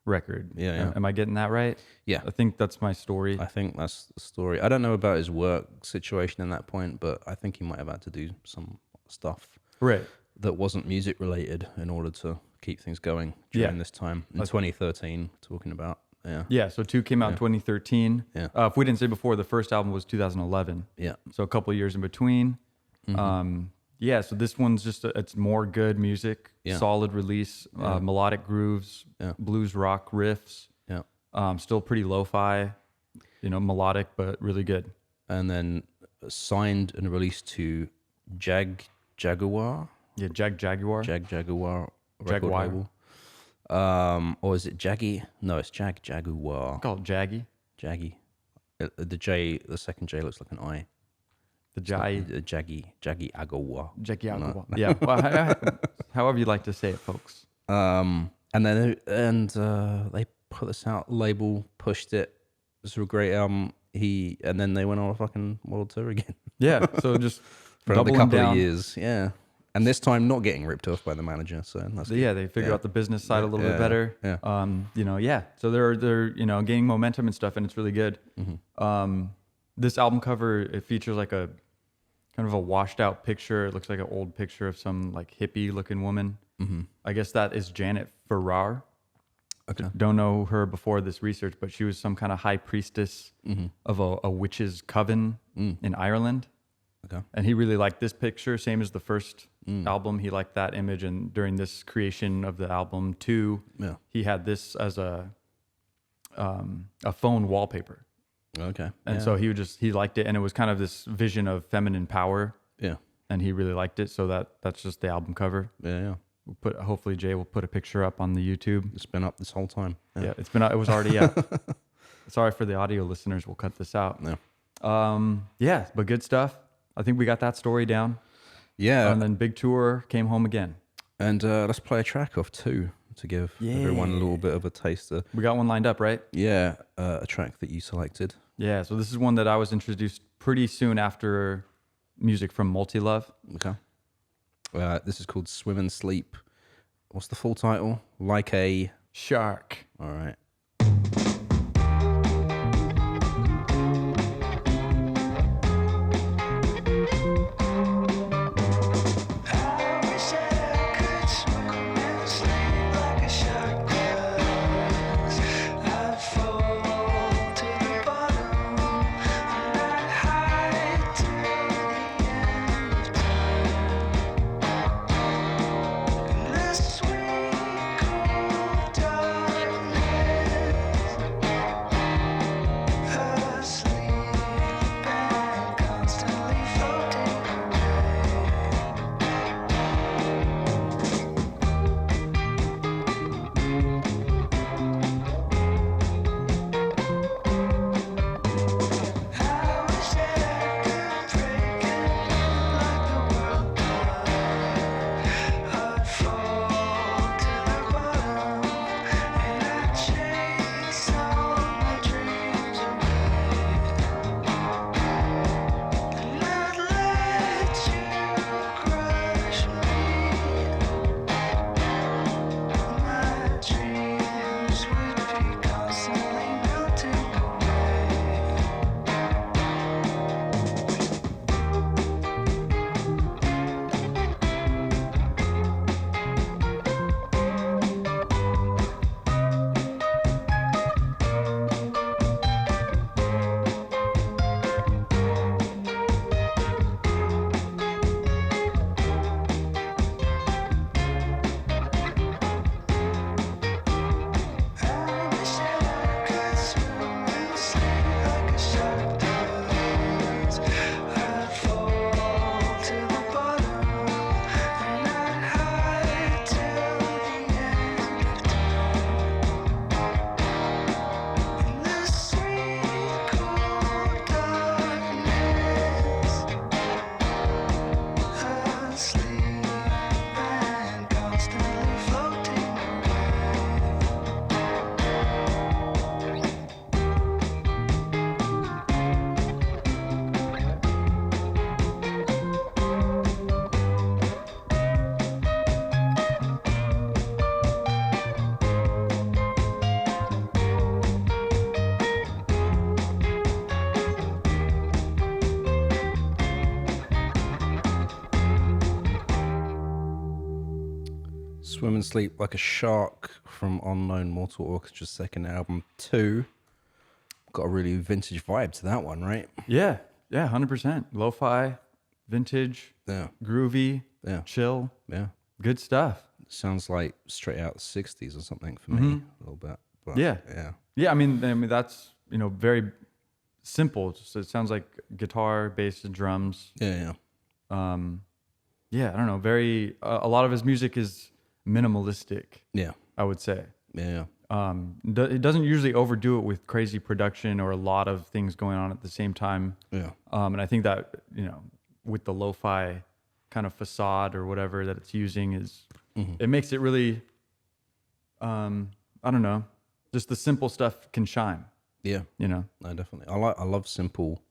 record. Yeah, yeah. Am I getting that right? Yeah. I think that's my story. I think that's the story. I don't know about his work situation in that point, but I think he might have had to do some stuff Right. that wasn't music related in order to keep things going during this time. In 2013, talking about. Yeah. Yeah, so 2 came out in 2013. Yeah. If we didn't say before, the first album was 2011. Yeah. So a couple of years in between. Yeah, so this one's just, it's more good music, solid release, melodic grooves, blues rock riffs. Yeah. Still pretty lo-fi, melodic, but really good. And then signed and released to Jaguar. Yeah, Jaguar. Jaguar record Jaguar. label. Or is it Jaggy? No, it's Jaguar. Called Jaggy. Jaggy. The second J looks like an I. The Jai. Jaggy Agawa. Jaggy Agua. Yeah. Well, however you like to say it, folks. And then they put this out. Label pushed it. This was a great album. And then they went on a fucking world tour again. Yeah. So just for another doubling couple down. of years. Yeah. And this time not getting ripped off by the manager. So that's good. Yeah, they figure out the business side a little bit better. Yeah. So they're gaining momentum and stuff, and it's really good. This album cover, it features like a kind of a washed out picture. It looks like an old picture of some like hippie looking woman. I guess that is Janet Farrar. Okay. Don't know her before this research, but she was some kind of high priestess of a witch's coven in Ireland. Okay. And he really liked this picture, same as the first album. He liked that image, and during this creation of the album too, he had this as a phone wallpaper. Okay. And so he liked it, and it was kind of this vision of feminine power. Yeah. And he really liked it, so that's just the album cover. Yeah. Hopefully Jay will put a picture up on the YouTube. It's been up this whole time. Yeah, it was already up. Sorry for the audio listeners, we'll cut this out. Yeah. But good stuff. I think we got that story down. Yeah. And then big tour, came home again. And let's play a track off too to give everyone a little bit of a taster. We got one lined up, right? Yeah, a track that you selected. Yeah, so this is one that I was introduced pretty soon after music from Multi-Love. Okay. This is called Swim and Sleep. What's the full title? Like a Shark. All right. Sweet cold darkness. Swim and Sleep Like a Shark from Unknown Mortal Orchestra's second album, 2. Got a really vintage vibe to that one, right? Yeah, 100%. Lo-fi, vintage, groovy, chill. Yeah. Good stuff. Sounds like straight out the 60s or something for me, a little bit. But Yeah, I mean that's, very simple. So it sounds like guitar, bass, and drums. Yeah. I don't know. Very. A lot of his music is minimalistic. Yeah, I would say. Yeah. It doesn't usually overdo it with crazy production or a lot of things going on at the same time. Yeah. And I think that with the lo-fi kind of facade or whatever that it's using is, it makes it really. I don't know. Just the simple stuff can shine. Yeah. No, definitely. I love simple,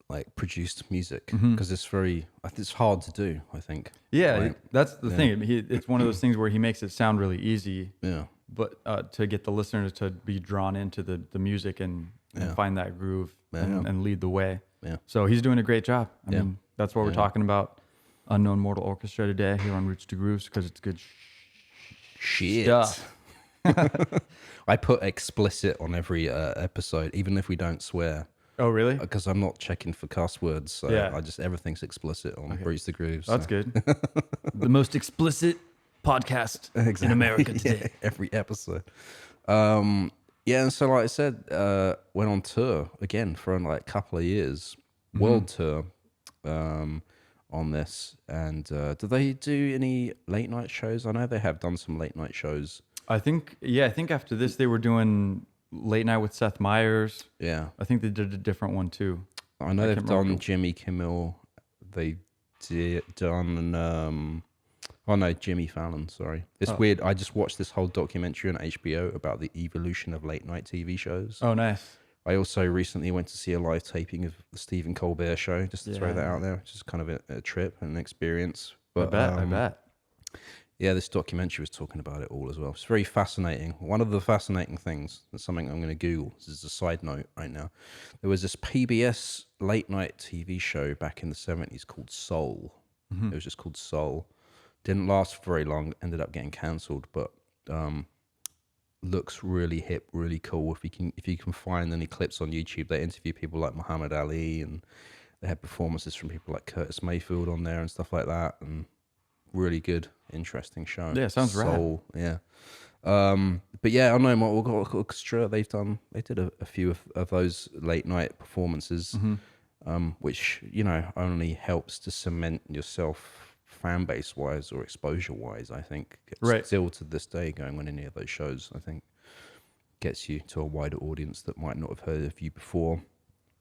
like produced music because it's hard to do, I think. Yeah, right? That's the thing. It's one of those things where he makes it sound really easy. Yeah. But to get the listeners to be drawn into the music and find that groove and lead the way. Yeah. So he's doing a great job. I mean, that's what we're talking about. Unknown Mortal Orchestra today here on Roots to Grooves because it's good shit stuff. I put explicit on every episode, even if we don't swear. Oh, really? Because I'm not checking for cuss words, so everything's explicit on Roots to Grooves. That's good. The most explicit podcast in America today. Every episode. And so like I said, went on tour again for like a couple of years, world tour on this. And do they do any late night shows? I know they have done some late night shows. I think after this they were doing Late Night with Seth Meyers. Yeah. I think they did a different one too. I know they've done Jimmy Kimmel. They done Jimmy Fallon, sorry. It's weird. I just watched this whole documentary on HBO about the evolution of late night TV shows. Oh, nice. I also recently went to see a live taping of the Stephen Colbert Show, just to throw that out there, which is kind of a trip and an experience. But I bet. Yeah, this documentary was talking about it all as well. It's very fascinating. One of the fascinating things, that's something I'm going to Google, this is a side note right now. There was this PBS late night TV show back in the 70s called Soul. It was just called Soul. Didn't last for very long, ended up getting cancelled, but looks really hip, really cool. If you can find any clips on YouTube, they interview people like Muhammad Ali, and they had performances from people like Curtis Mayfield on there and stuff like that, and really good, interesting show. Yeah, sounds Soul, right. Yeah. But yeah, I know Mortal Orchestra, they did a few of those late night performances, which, only helps to cement yourself fan base wise or exposure wise, I think. Still to this day, going on any of those shows, I think gets you to a wider audience that might not have heard of you before.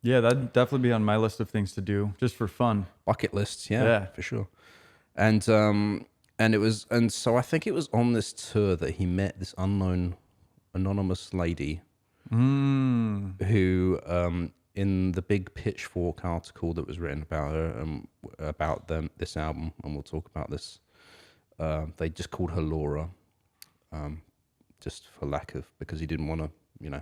Yeah, that'd definitely be on my list of things to do, just for fun. Bucket lists, yeah. For sure. And so I think it was on this tour that he met this anonymous lady who, in the big Pitchfork article that was written about her, about this album, and we'll talk about this, they just called her Laura, just for lack of, because he didn't want to,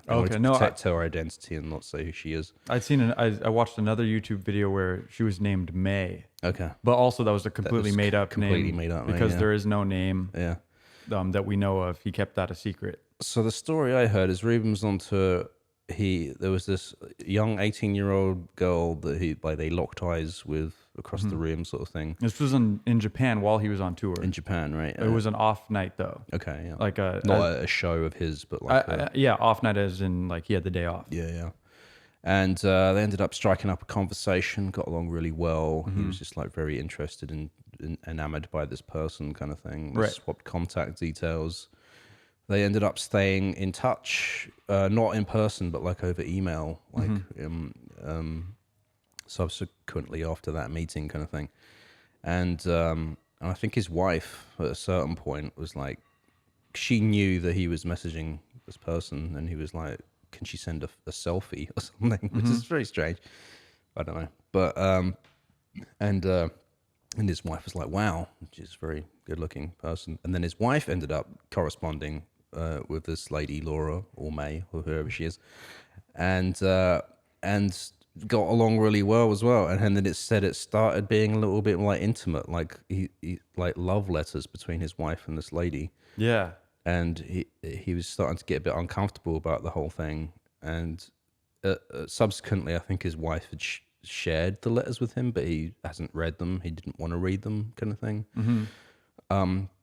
protect her identity and not say who she is. I watched another YouTube video where she was named May. Okay. But also that was a completely made up name. Because there is no name that we know of. He kept that a secret. So the story I heard is Ruben's on tour. There was this young 18-year-old girl that they locked eyes with across the room, sort of thing. This was in Japan while he was on tour. In Japan, right? It was an off night though. Okay, yeah. Like not a show of his, but like off night as in like he had the day off. Yeah. And they ended up striking up a conversation, got along really well. He was just like very interested and enamored by this person, kind of thing. Right. Swapped contact details. They ended up staying in touch, not in person, but like over email, like subsequently after that meeting, kind of thing. And I think his wife at a certain point was like, she knew that he was messaging this person, and he was like, can she send a selfie or something? Which is very strange. I don't know. But and his wife was like, wow, she's a very good looking person. And then his wife ended up corresponding with this lady Laura or May or whoever she is, and got along really well as well. And then it said it started being a little bit like intimate, like he like love letters between his wife and this lady. Yeah. And he was starting to get a bit uncomfortable about the whole thing. And subsequently, I think his wife had shared the letters with him, but he hasn't read them. He didn't want to read them, kind of thing.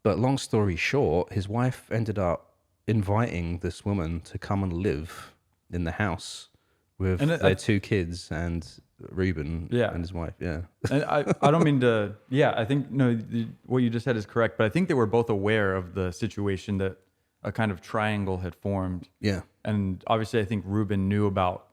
But long story short, his wife ended up inviting this woman to come and live in the house with their 2 kids and Ruben and his wife. Yeah. And I don't mean to, I think, what you just said is correct, but I think they were both aware of the situation that a kind of triangle had formed. Yeah. And obviously I think Ruben knew about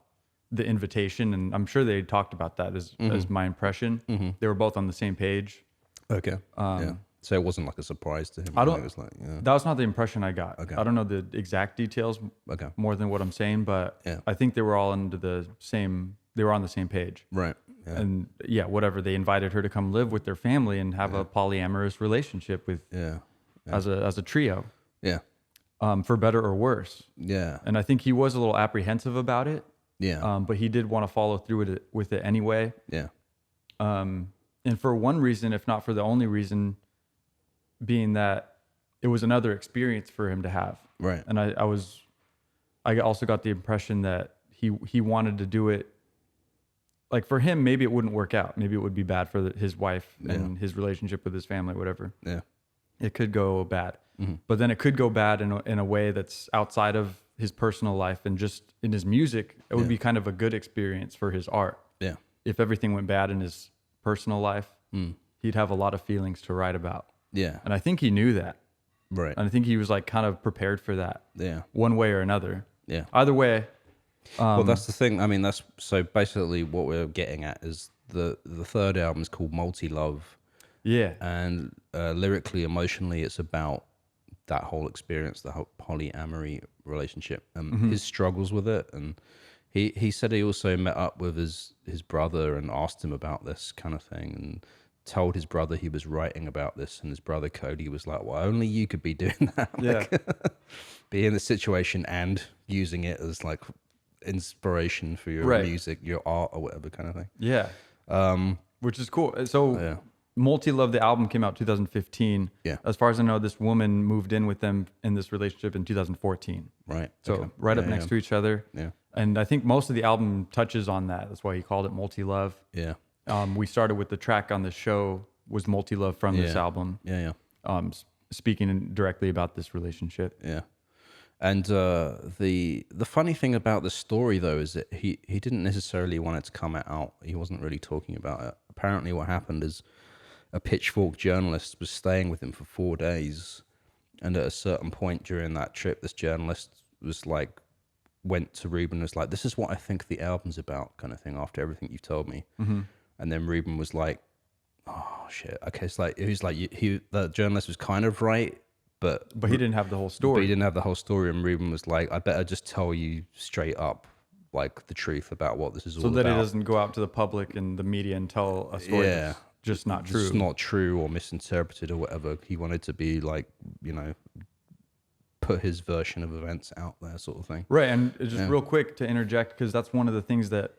the invitation, and I'm sure they talked about that as my impression. They were both on the same page. Okay. Yeah. So it wasn't like a surprise to him. It was like, that was not the impression I got. Okay. I don't know the exact details more than what I'm saying, but I think they were all under they were on the same page. Right. Yeah. And whatever, they invited her to come live with their family and have a polyamorous relationship with as a trio. Yeah. For better or worse. Yeah. And I think he was a little apprehensive about it. Yeah. But he did want to follow through with it anyway. Yeah. And for one reason, if not for the only reason, being that it was another experience for him to have. Right. And I also got the impression that he wanted to do it. Like for him, maybe it wouldn't work out. Maybe it would be bad for his wife and his relationship with his family, whatever. Yeah. It could go bad. But then it could go bad in a way that's outside of his personal life and just in his music. It would be kind of a good experience for his art. Yeah. If everything went bad in his personal life, he'd have a lot of feelings to write about. Yeah. And I think he knew that. Right. And I think he was like kind of prepared for that. Yeah. One way or another. Yeah. Either way. Well, that's the thing. I mean, that's so basically what we're getting at is the third album is called Multi-Love. Yeah. And lyrically, emotionally, it's about that whole experience, the whole polyamory relationship, and his struggles with it. And he said he also met up with his brother and asked him about this kind of thing, and told his brother he was writing about this, and his brother Cody was like, well, only you could be doing that. Like, be in the situation and using it as like inspiration for your music, your art or whatever kind of thing. Yeah. Which is cool. So Multi-Love, the album came out 2015. Yeah. As far as I know, this woman moved in with them in this relationship in 2014. Right. So up next to each other. Yeah. And I think most of the album touches on that. That's why he called it Multi-Love. Yeah. We started with the track on the show was Multi-Love from this album. Yeah, yeah. Speaking directly about this relationship. Yeah. And the funny thing about the story, though, is that he didn't necessarily want it to come out. He wasn't really talking about it. Apparently what happened is a Pitchfork journalist was staying with him for 4 days. And at a certain point during that trip, this journalist was like, went to Ruben and was like, this is what I think the album's about, kind of thing, after everything you've told me. Mm-hmm. And then Ruben was like, oh, shit. Okay, it's like, the journalist was kind of right, but he didn't have the whole story. But he didn't have the whole story, and Ruben was like, I better just tell you straight up, like, the truth about what this is all about. So that it doesn't go out to the public and the media and tell a story that's just not true. It's not true or misinterpreted or whatever. He wanted to be like, put his version of events out there, sort of thing. Right, and just real quick to interject, because that's one of the things that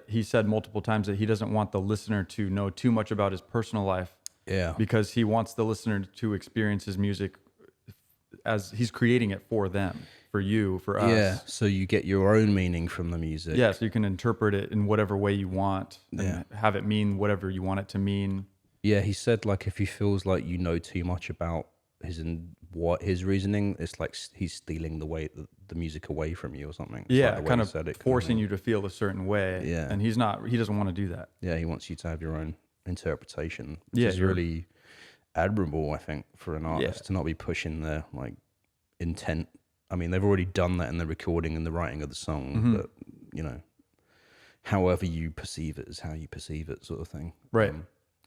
he said multiple times, that he doesn't want the listener to know too much about his personal life. Yeah. Because he wants the listener to experience his music as he's creating it for them, for you, for us. Yeah, so you get your own meaning from the music. Yeah, so you can interpret it in whatever way you want and have it mean whatever you want it to mean. Yeah, he said, like, if he feels like you know too much about his reasoning, it's like he's stealing the music away from you or something. It's yeah, like kind of forcing you to feel a certain way. Yeah. And he doesn't want to do that. Yeah, he wants you to have your own interpretation, which is really admirable, I think, for an artist to not be pushing their like intent. I mean, they've already done that in the recording and the writing of the song, but however you perceive it is how you perceive it, sort of thing. Right.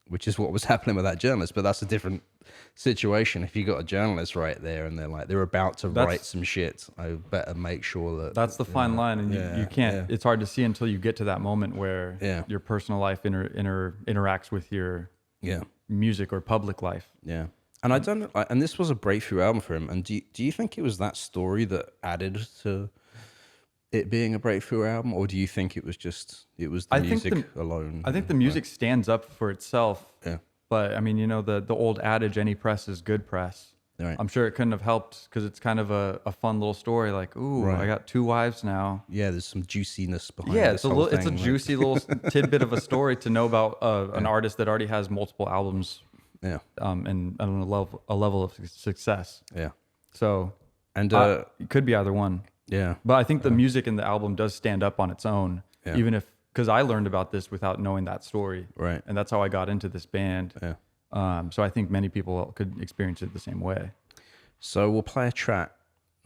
Which is what was happening with that journalist, but that's a different situation. If you got a journalist right there and they're about to write some shit, I better make sure that's the fine line, and you can't. It's hard to see until you get to that moment where your personal life interacts with your music or public life. Yeah, and and this was a breakthrough album for him. And do you think it was that story that added to it being a breakthrough album, or do you think it was the music alone? I think the music stands up for itself. Yeah. But I mean, the old adage, any press is good press. Right. I'm sure it couldn't have helped because it's kind of a fun little story. Like, ooh, Right. I got 2 wives now. Yeah, there's some juiciness behind. Yeah, this it's whole it's a thing, like- juicy little tidbit of a story to know about an artist that already has multiple albums. Yeah. And a level of success. Yeah. So, And it could be either one. yeah. But I think the music in the album does stand up on its own, Yeah. even because I learned about this without knowing that story. Right. And that's how I got into this band. Yeah. So I think many people could experience it the same way. So we'll play a track,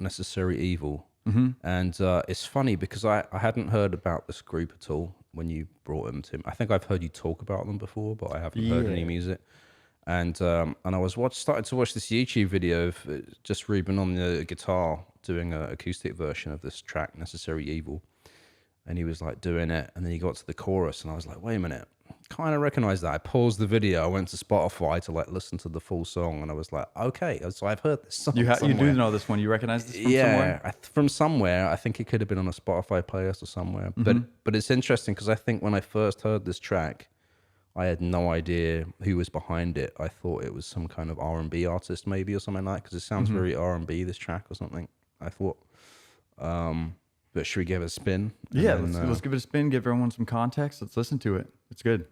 Necessary Evil. And it's funny because I hadn't heard about this group at all when you brought them to me. I think I've heard you talk about them before, but I haven't heard any music. And I was started to watch this YouTube video of just Ruban on the guitar doing an acoustic version of this track, Necessary Evil. And he was like doing it, and then he got to the chorus, and I was like, wait a minute, kind of recognize that. I paused the video, I went to Spotify to like listen to the full song, and I was like, okay, so I've heard this song. You somewhere. do know this one. You recognize this from somewhere? From somewhere. I think it could have been on a Spotify playlist or somewhere. But it's interesting because I think when I first heard this track, I had no idea who was behind it. I thought it was some kind of R&B artist maybe or something like that, because it sounds very R&B, this track or something, I thought. But should we give it a spin? Yeah, let's give it a spin, give everyone some context. Let's listen to it. It's good.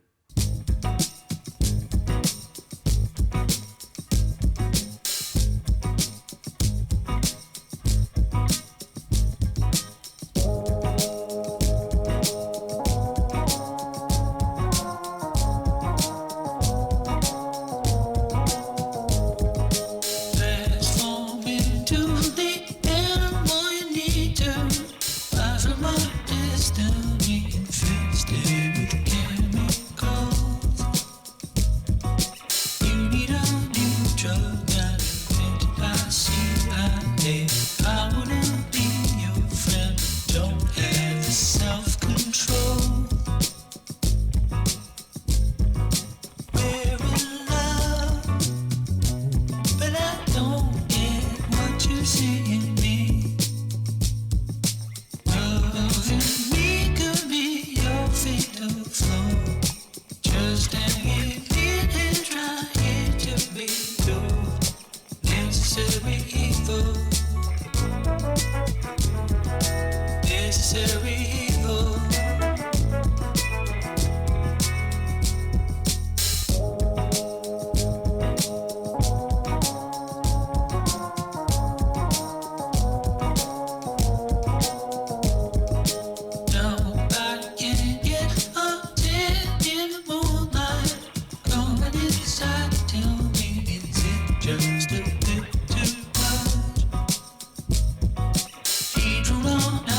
Transform into the animal you need to. Fly from a distance, we infested with chemicals. You need a new drug that invented by CIA. I wanna be your friend, don't have the self-control. We're in love, but I don't get what you see in me. Loving me could be your fatal flaw. Just hanging in and trying to be your necessary evil. Necessary evil. Nobody can get up there in the moonlight. Going inside to tell me, is it just a bit too much? She drew on a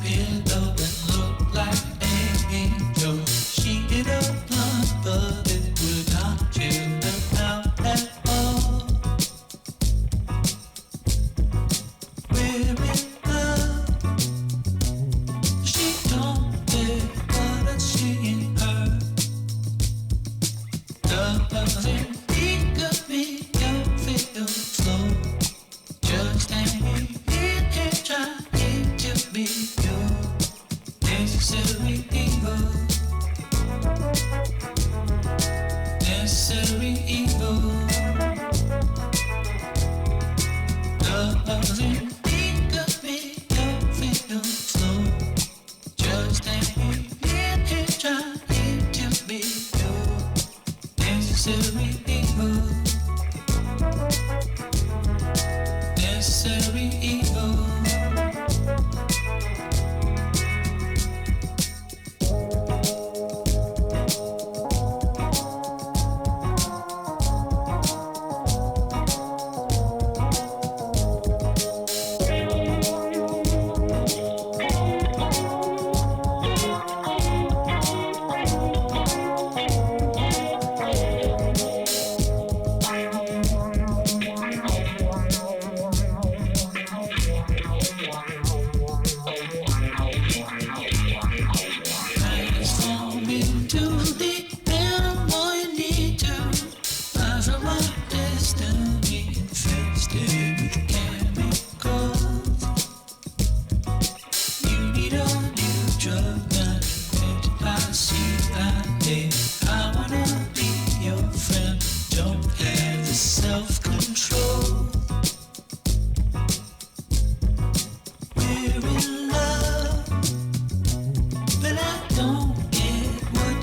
pillow and looked like an angel. She did a blunt, but it would not chill her out at all. We're in love. She don't get what I see in her. Loving me could be your fatal flaw. Just hanging in and trying to be your necessary evil. Necessary evil. Loving me could be your fatal flaw. Just hanging in and trying to be your necessary evil. Necessary evil.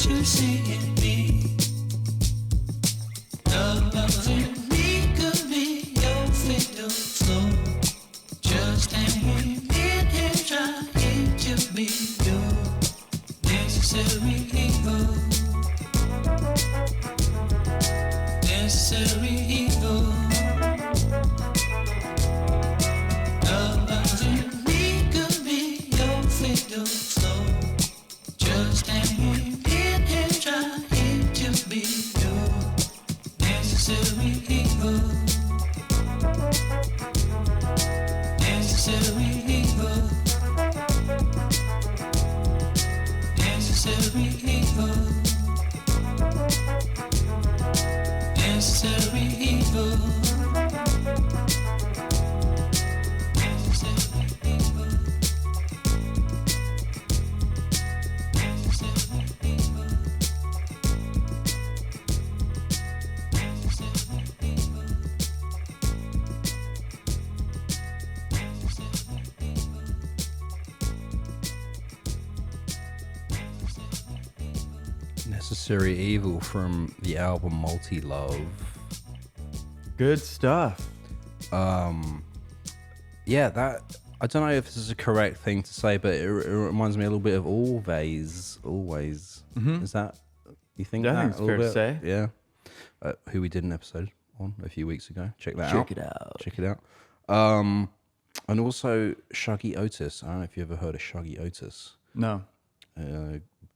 you see in me? Loving me could be your fatal flaw. Just hanging in here trying to be your necessary evil. Necessary evil. Loving me could be your fatal flaw. Just hanging in here trying to be your necessary evil. Necessary evil. Necessary evil. Necessary evil. Necessary evil. Necessary evil. Necessary evil. Necessary Evil from the album Multi-Love. Good stuff. Yeah, that, I don't know if this is a correct thing to say, but it reminds me a little bit of Always. Is that, you think Yeah, I that think it's a little fair to bit? say. Yeah. Who we did an episode on a few weeks ago. Check that out. Check it out. And also Shuggy Otis. I don't know if you ever heard of Shuggy Otis. No.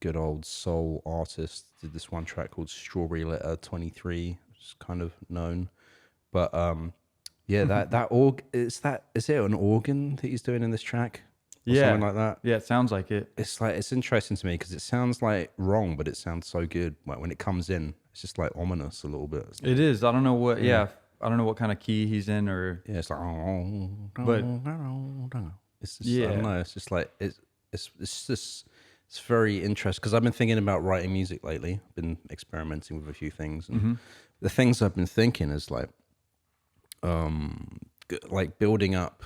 Good old soul artist, did this one track called Strawberry Letter 23, which is kind of known. But yeah, that is it an organ that he's doing in this track? Or Yeah. something like that. Yeah, it sounds like it. It's interesting to me because it sounds like wrong, but it sounds so good. Like when it comes in, it's just like ominous a little bit. It's like, It is. I don't know what. Yeah, I don't know what kind of key he's in, or yeah, it's like But- it's just, I don't know. It's just like it's very interesting because I've been thinking about writing music lately. I've been experimenting with a few things, and the things I've been thinking is like building up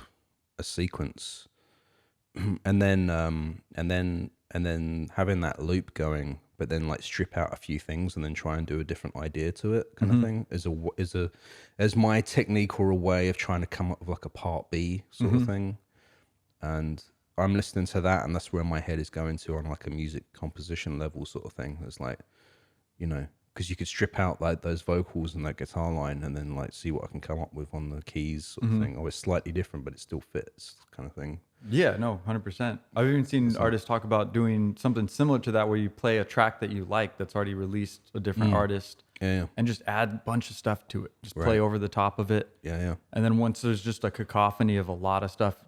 a sequence, and then having that loop going, but then like strip out a few things and then try and do a different idea to it, kind of thing. Is my technique or a way of trying to come up with like a part B sort of thing, and I'm listening to that, and that's where my head is going to on like a music composition level sort of thing. It's like, you know, because you could strip out like those vocals and that guitar line and then like see what I can come up with on the keys sort of thing. Oh, it's slightly different, but it still fits kind of thing. yeah, no, 100%. I've even seen artists talk about doing something similar to that, where you play a track that you like that's already released, a different artist, Yeah. and just add a bunch of stuff to it. Just play Right. over the top of it. Yeah. And then once there's just a cacophony of a lot of stuff,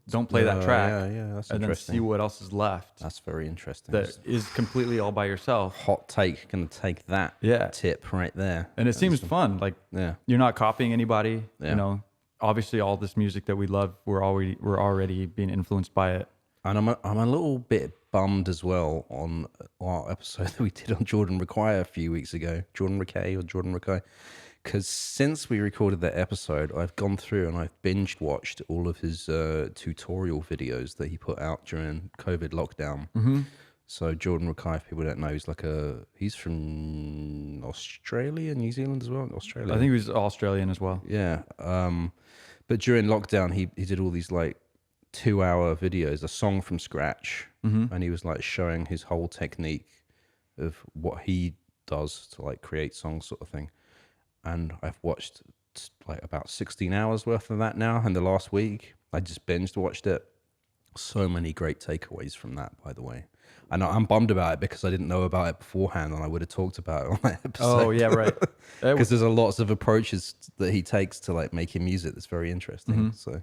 don't play that track. Yeah, that's and then interesting. see what else is left That's very interesting. that is completely all by yourself. Hot take, gonna take that Yeah. tip right there. And it seems fun. Like Yeah. you're not copying anybody. Yeah. You know, obviously all this music that we love, we're already being influenced by it. And I'm a little bit bummed as well on our episode that we did on Jordan Rakei a few weeks ago. Jordan Rakei. Because since we recorded that episode, I've gone through and I've binge watched all of his tutorial videos that he put out during COVID lockdown. So Jordan Rakei, if people don't know, he's from Australia, New Zealand as well. Australia. I think he was Australian as well. Yeah. But during lockdown, he did all these like 2-hour videos, a song from scratch. And he was like showing his whole technique of what he does to like create songs sort of thing. And I've watched like about 16 hours worth of that now in the last week. I just binged watched it. So many great takeaways from that, by the way. And I'm bummed about it because I didn't know about it beforehand and I would have talked about it on that episode. Oh, yeah, right. Because there's a lots of approaches that he takes to like making music that's very interesting. So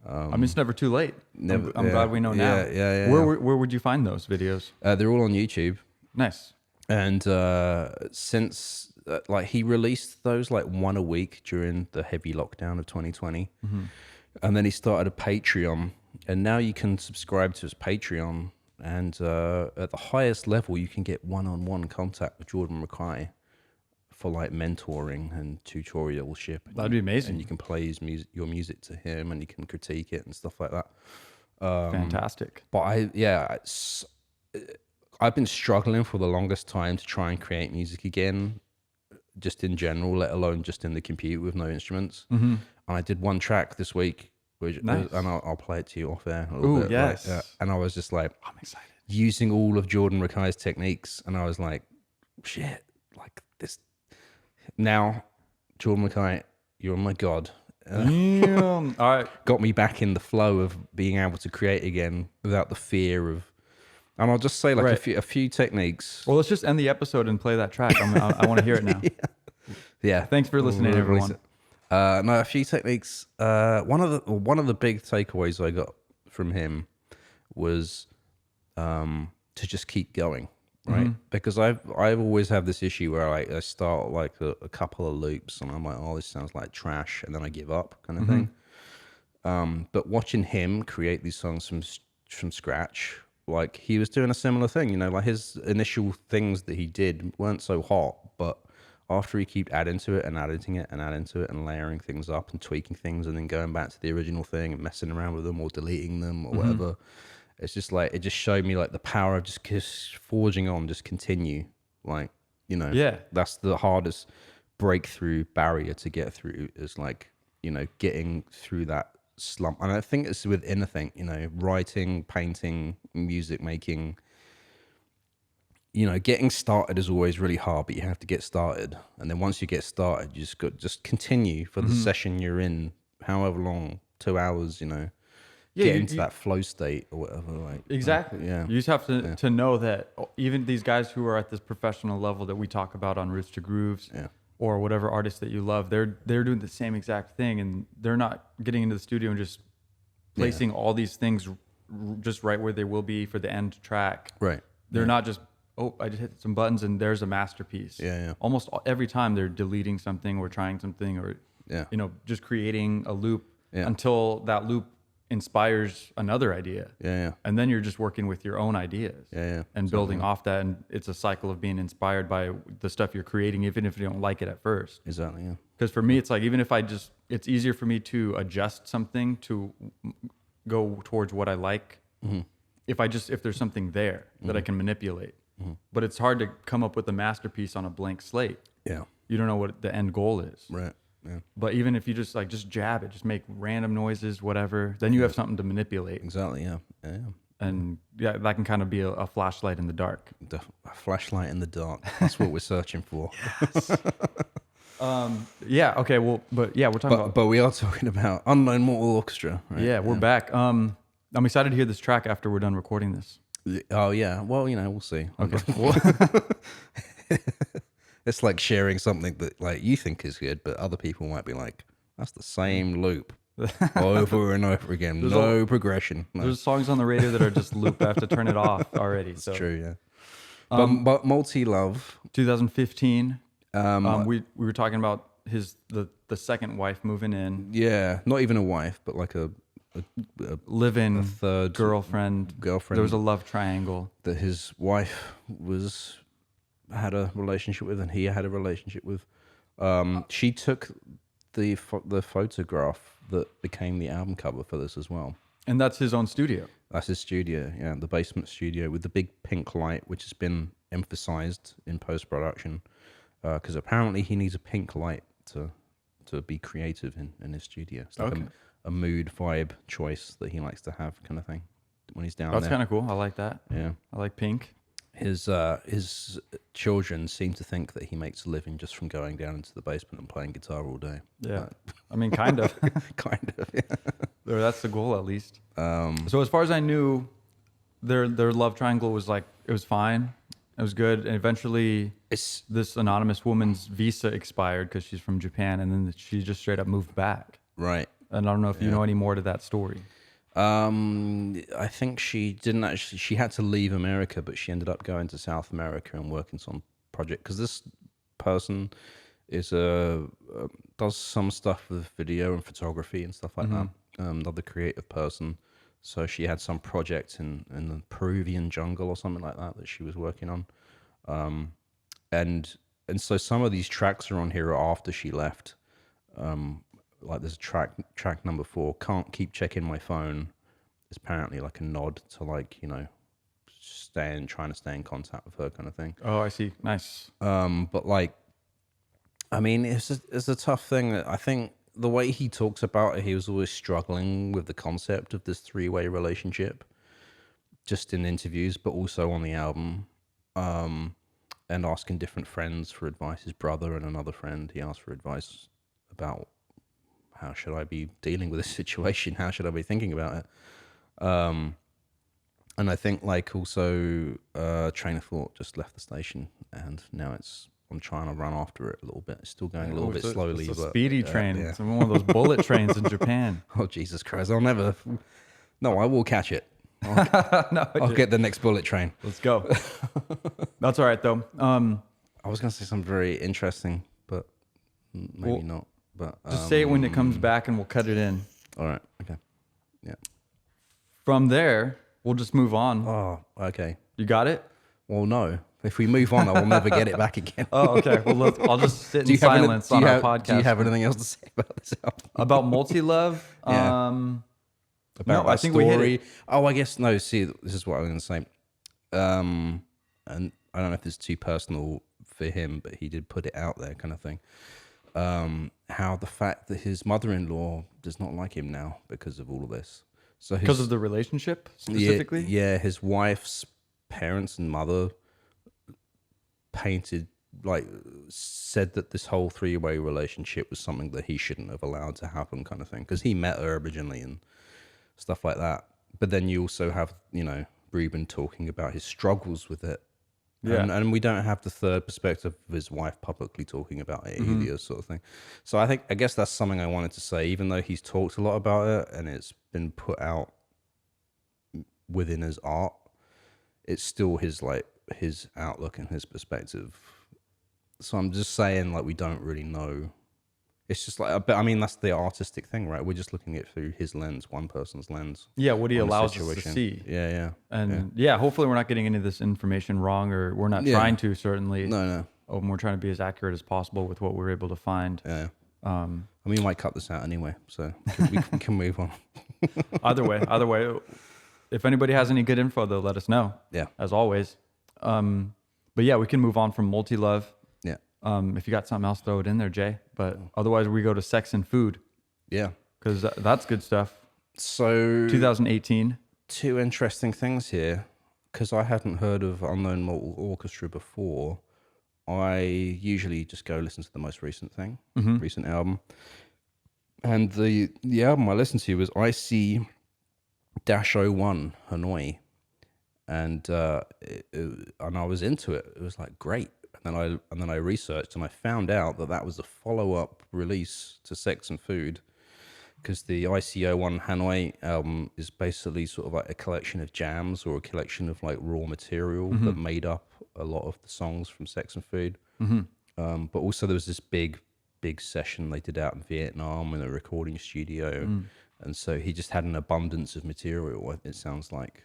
I mean, it's never too late. Never- I'm yeah. glad we know now. Yeah. Where would you find those videos? they're all on YouTube. Nice. And since like he released those like one a week during the heavy lockdown of 2020, and then he started a Patreon, and now you can subscribe to his Patreon, and at the highest level you can get one-on-one contact with Jordan Rakei for like mentoring and tutorialship. That'd be amazing. And you can play your music to him, and you can critique it and stuff like that. Fantastic. But I've been struggling for the longest time to try and create music again, just in general, let alone just in the computer with no instruments. And I did one track this week, which and I'll play it to you off air a little bit. Yes. And I was just like, I'm excited. Using all of Jordan Rakei's techniques, and I was like, shit, like this. Now, Jordan Rakei, you're my god. Damn. All right. Got me back in the flow of being able to create again without the fear of. And I'll just say like a few techniques. Well, let's just end the episode and play that track. I want to hear it now. Yeah. Thanks for listening, everyone. No, a few techniques. One of the big takeaways I got from him was to just keep going, right? Because I've always had this issue where I start like a couple of loops and I'm like, oh, this sounds like trash, and then I give up, kind of thing. But watching him create these songs from scratch, like he was doing a similar thing, you know, like his initial things that he did weren't so hot, but after he kept adding to it and adding it and adding to it and layering things up and tweaking things and then going back to the original thing and messing around with them or deleting them or whatever, it's just like, it just showed me like the power of just forging on, just continue. Like, you know, that's the hardest breakthrough barrier to get through, is like, you know, getting through that slump. And I think it's with anything, you know, writing, painting, music making, you know, getting started is always really hard, but you have to get started. And then once you get started, you just continue for the session you're in, however long, 2 hours, you know, get into that flow state or whatever. Like exactly. Yeah. You just have to know that even these guys who are at this professional level that we talk about on Roots to Grooves, or whatever artist that you love, they're doing the same exact thing, and they're not getting into the studio and just placing all these things just right where they will be for the end track. Right. They're not just, oh, I just hit some buttons and there's a masterpiece. Yeah. Almost every time they're deleting something or trying something or, you know, just creating a loop until that loop inspires another idea. And then you're just working with your own ideas. And building off that. And it's a cycle of being inspired by the stuff you're creating, even if you don't like it at first. Exactly, yeah. Because for me, it's like, even if it's easier for me to adjust something to go towards what I like. If there's something there that I can manipulate. But it's hard to come up with a masterpiece on a blank slate. Yeah. You don't know what the end goal is. Right. Yeah. But even if you just jab it, just make random noises, whatever, then you have something to manipulate. Exactly, yeah. And that can kind of be a flashlight in the dark. A flashlight in the dark. That's what we're searching for. Okay. Well, but we're talking about. But we are talking about Unknown Mortal Orchestra, right? Yeah, we're back. I'm excited to hear this track after we're done recording this. Oh yeah. Well, you know, we'll see. Okay. It's like sharing something that like you think is good, but other people might be like, "That's the same loop over and over again. No progression." No. There's songs on the radio that are just loop. I have to turn it off already. It's true, yeah. But Multi Love, 2015. We were talking about the second wife moving in. Yeah, not even a wife, but like a live-in third girlfriend. There was a love triangle that his wife had a relationship with, and he had a relationship with. She took the photograph that became the album cover for this as well. And that's his own studio. That's his studio, yeah, the basement studio with the big pink light, which has been emphasized in post-production, because apparently he needs a pink light to be creative in his studio. It's like a mood vibe choice that he likes to have, kind of thing, when he's down there. That's kind of cool. I like that. Yeah, I like pink. His children seem to think that he makes a living just from going down into the basement and playing guitar all day. Yeah, I mean, kind of. Kind of, yeah. That's the goal, at least. So as far as I knew, their love triangle was like, it was fine. It was good. And eventually this anonymous woman's visa expired because she's from Japan, and then she just straight up moved back. Right. And I don't know if you know any more to that story. I think she didn't actually. She had to leave America, but she ended up going to South America and working on some project. Because this person is does some stuff with video and photography and stuff like that. Another creative person. So she had some project in the Peruvian jungle or something like that she was working on. And so some of these tracks are on here after she left. Like there's a track number 4, Can't Keep Checking My Phone, is apparently like a nod to, like, you know, trying to stay in contact with her kind of thing. Oh, I see. Nice. But like, I mean, it's a tough thing. I think the way he talks about it, he was always struggling with the concept of this 3-way relationship, just in interviews, but also on the album, and asking different friends for advice. His brother and another friend, he asked for advice about how should I be dealing with this situation? How should I be thinking about it? And I think like also Train of Thought just left the station, and now I'm trying to run after it a little bit. It's still going a little bit slowly. It's a but, speedy train. Yeah. It's one of those bullet trains in Japan. Oh, Jesus Christ. I will catch it. No, I'll get the next bullet train. Let's go. That's all right, though. I was going to say something very interesting, but maybe not. But just say it when it comes back and we'll cut it in. All right. Okay. Yeah. From there, we'll just move on. Oh, okay. You got it? Well, no. If we move on, I will never get it back again. Oh, okay. Well, I'll just sit in silence on our podcast. Do you have anything else to say about this album? About Multi-Love? Yeah. About no, I think we hit it. Oh, I guess, no, see, this is what I was going to say. And I don't know if it's too personal for him, but he did put it out there kind of thing. How the fact that his mother-in-law does not like him now because of all of this. So because of the relationship specifically? Yeah, his wife's parents and mother said that this whole 3-way relationship was something that he shouldn't have allowed to happen kind of thing, because he met her originally and stuff like that. But then you also have, Ruban talking about his struggles with it. Yeah. And we don't have the third perspective of his wife publicly talking about it either, sort of thing. So I guess that's something I wanted to say, even though he's talked a lot about it and it's been put out within his art, it's still his outlook and his perspective. So I'm just saying, we don't really know. It's just but I mean, that's the artistic thing, right? We're just looking at it through his lens, one person's lens. Yeah, what he allows us to see. Yeah. And hopefully we're not getting any of this information wrong, or we're not trying to, certainly. No. We're trying to be as accurate as possible with what we're able to find. Yeah. We might cut this out anyway, so we can move on. Either way. If anybody has any good info, though, let us know. Yeah. As always. But yeah, we can move on from Multi-Love. Yeah. If you got something else, throw it in there, Jay. But otherwise, we go to Sex and Food. Yeah. Because that's good stuff. So 2018. Two interesting things here, because I hadn't heard of Unknown Mortal Orchestra before. I usually just go listen to the most recent thing, recent album. And the album I listened to was IC-01 Hanoi. And I was into it. It was great. And then I researched and I found out that was a follow-up release to Sex and Food, because the IC-01 Hanoi album is basically sort of a collection of jams or a collection of raw material that made up a lot of the songs from Sex and Food. But also there was this big session they did out in Vietnam in a recording studio. And so he just had an abundance of material, it sounds like.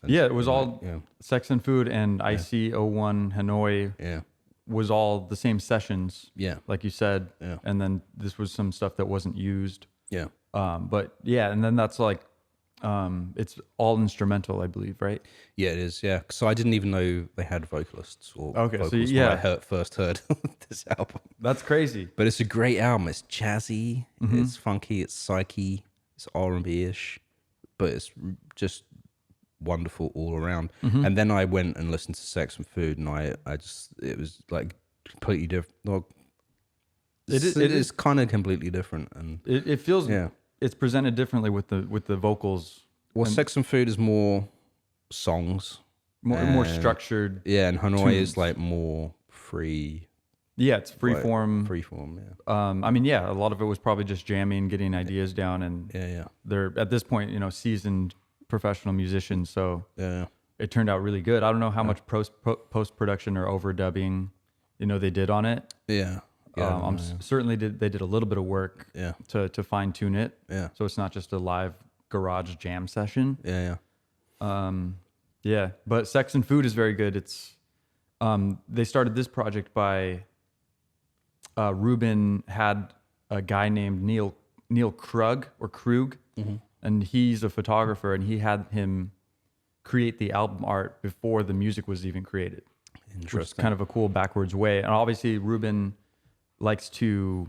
It was all Sex and Food and IC-01 Hanoi was all the same sessions, like you said. Yeah. And then this was some stuff that wasn't used. Yeah. And then that's it's all instrumental, I believe, right? Yeah, it is. Yeah. So I didn't even know they had vocalists or vocals when I first heard this album. That's crazy. But it's a great album. It's jazzy, it's funky, it's psyche, it's R&B-ish, but it's just wonderful all around. And then I went and listened to Sex and Food, and it was completely different. It is kind of completely different, and it feels it's presented differently with the vocals. Well, Sex and Food is more songs, more structured. Yeah, and Hanoi tunes. is more free. Yeah, it's free form. Freeform. Yeah. A lot of it was probably just jamming, getting ideas down, and they're at this point, seasoned professional musicians, so it turned out really good. I don't know how much post production or overdubbing, they did on it. Certainly they did a little bit of work to fine tune it. Yeah. So it's not just a live garage jam session. But Sex and Food is very good. It's they started this project by Ruban had a guy named Neil Krug or Krug. And he's a photographer, and he had him create the album art before the music was even created. Interesting. Which is kind of a cool backwards way. And obviously Ruban likes to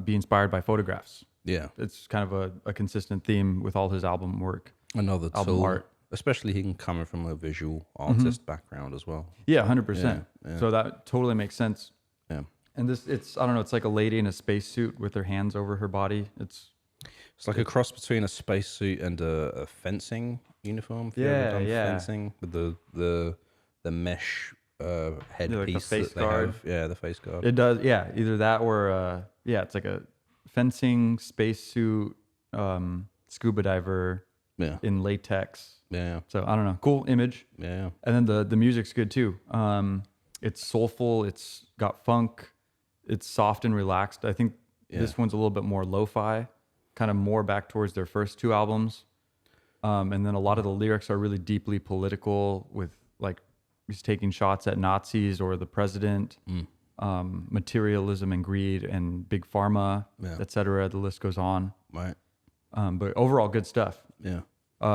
be inspired by photographs. Yeah. It's kind of a consistent theme with all his album work. Another album tool, art. especially he can come from a visual artist background as well. Yeah, 100%. Yeah. So that totally makes sense. Yeah. And it's I don't know, it's like a lady in a spacesuit with her hands over her body. It's like a cross between a spacesuit and a fencing uniform. If you've ever done fencing with the mesh headpiece like the face that they guard. have. Yeah, the face guard. It does, yeah. Either that or it's like a fencing spacesuit, scuba diver in latex. Yeah. So I don't know, cool image. Yeah. And then the music's good too. It's soulful. It's got funk. It's soft and relaxed. I think this one's a little bit more lo-fi, kind of more back towards their first two albums. And then a lot of the lyrics are really deeply political, with like he's taking shots at Nazis or the president, materialism and greed and big pharma, etc. The list goes on. Right. But overall, good stuff. Yeah.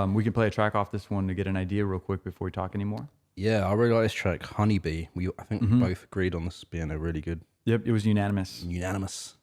We can play a track off this one to get an idea real quick before we talk anymore. Yeah, I really like this track, Honeybee. I think we both agreed on this being a really good. Yep, it was unanimous. Unanimous.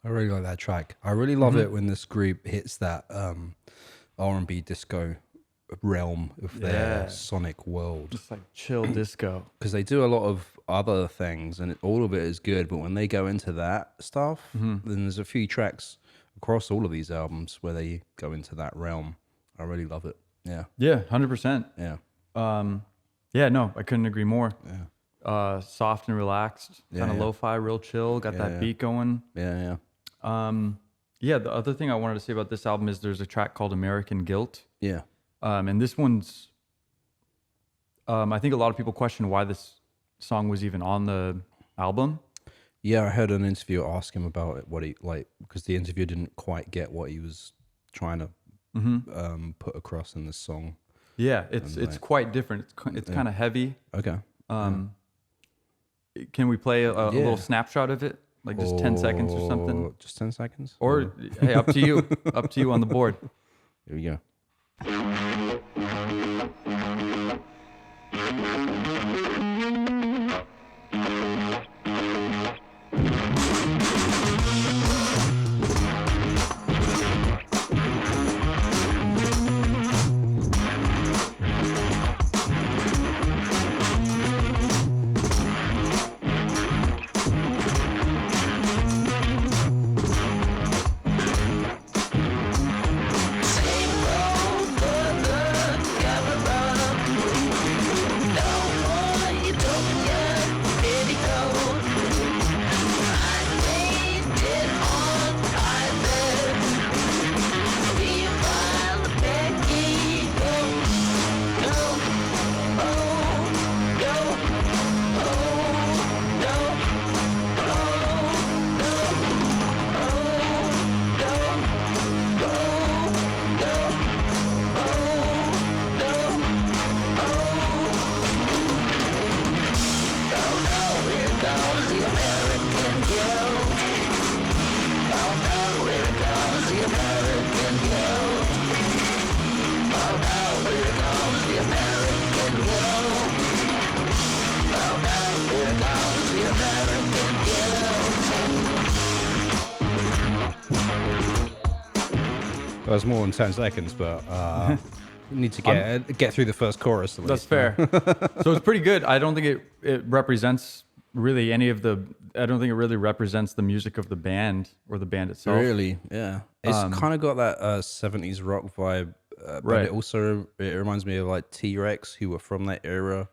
I really like that track. I really love it when this group hits that R&B disco realm of their sonic world. Just like chill disco. Because they do a lot of other things, and all of it is good. But when they go into that stuff, then there's a few tracks across all of these albums where they go into that realm. I really love it. Yeah. Yeah, 100%. Yeah. Yeah, no, I couldn't agree more. Yeah. Soft and relaxed, kind of lo-fi, real chill. Got that beat going. Yeah, yeah. Yeah, the other thing I wanted to say about this album is there's a track called American Guilt. Yeah. And this one's, I think a lot of people question why this song was even on the album. Yeah, I heard an interviewer ask him about it, what he like, because the interviewer didn't quite get what he was trying to put across in this song. Yeah, it's quite different. It's kind of heavy. Okay. Can we play a little snapshot of it? Like just 10 seconds or something? Just 10 seconds? Or, hey, up to you. Up to you on the board. Here we go. That was more than 10 seconds, but we need to get through the first chorus. That's fair. So it's pretty good. I don't think it represents really any of the... I don't think it really represents the music of the band or the band itself. Really, yeah. It's kind of got that 70s rock vibe, but it also reminds me of like T-Rex, who were from that era,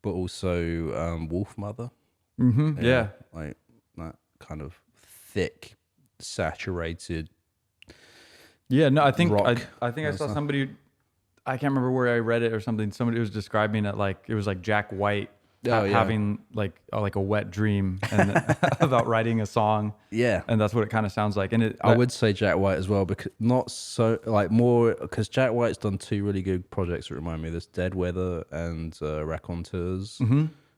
but also Wolf Mother. Mm-hmm. Yeah. Like that kind of thick, saturated... Yeah, no, I think rock. I think I saw somebody, I can't remember where I read it or something. Somebody was describing it like it was like Jack White having like a wet dream and about writing a song. Yeah, and that's what it kind of sounds like. And I would say Jack White as well, because not so like more because Jack White's done two really good projects that remind me of this: Dead Weather and Raconteurs,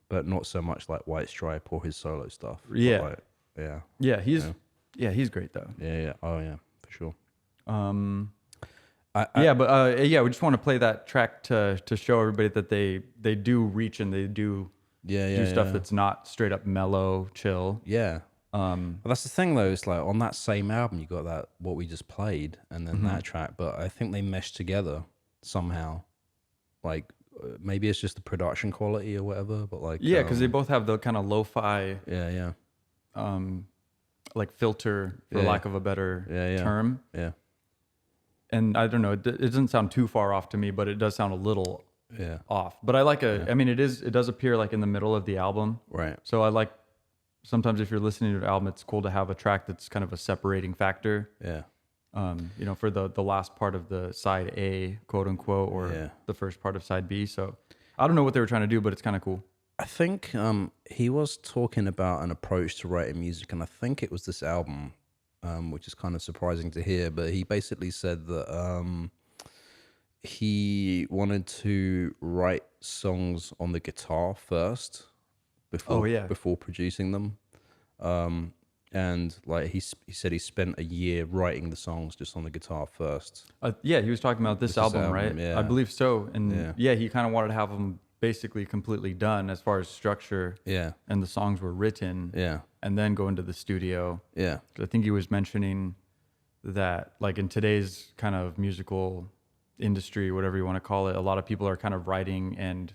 but not so much like White Stripe or his solo stuff. Yeah, he's he's great though. Yeah, oh yeah, for sure. We just want to play that track to show everybody that they do reach and they do stuff that's not straight up mellow, chill. Yeah. But that's the thing though, it's like on that same album you got that what we just played and then that track, but I think they mesh together somehow. Like maybe it's just the production quality or whatever, but like because they both have the kind of lo-fi like filter for lack of a better term. Yeah. And I don't know, it doesn't sound too far off to me, but it does sound a little off. But I like I mean, it does appear like in the middle of the album. Right. So I like, sometimes if you're listening to an album, it's cool to have a track that's kind of a separating factor. Yeah. For the last part of the side A, quote unquote, or the first part of side B. So I don't know what they were trying to do, but it's kind of cool. I think he was talking about an approach to writing music, and I think it was this album, which is kind of surprising to hear, but he basically said that he wanted to write songs on the guitar first before producing them. And like he said he spent a year writing the songs just on the guitar first. He was talking about this album, right? Yeah. I believe so. And he kind of wanted to have them basically completely done as far as structure. Yeah. And the songs were written. Yeah. And then go into the studio. Yeah. I think he was mentioning that, like, in today's kind of musical industry, whatever you want to call it, a lot of people are kind of writing and,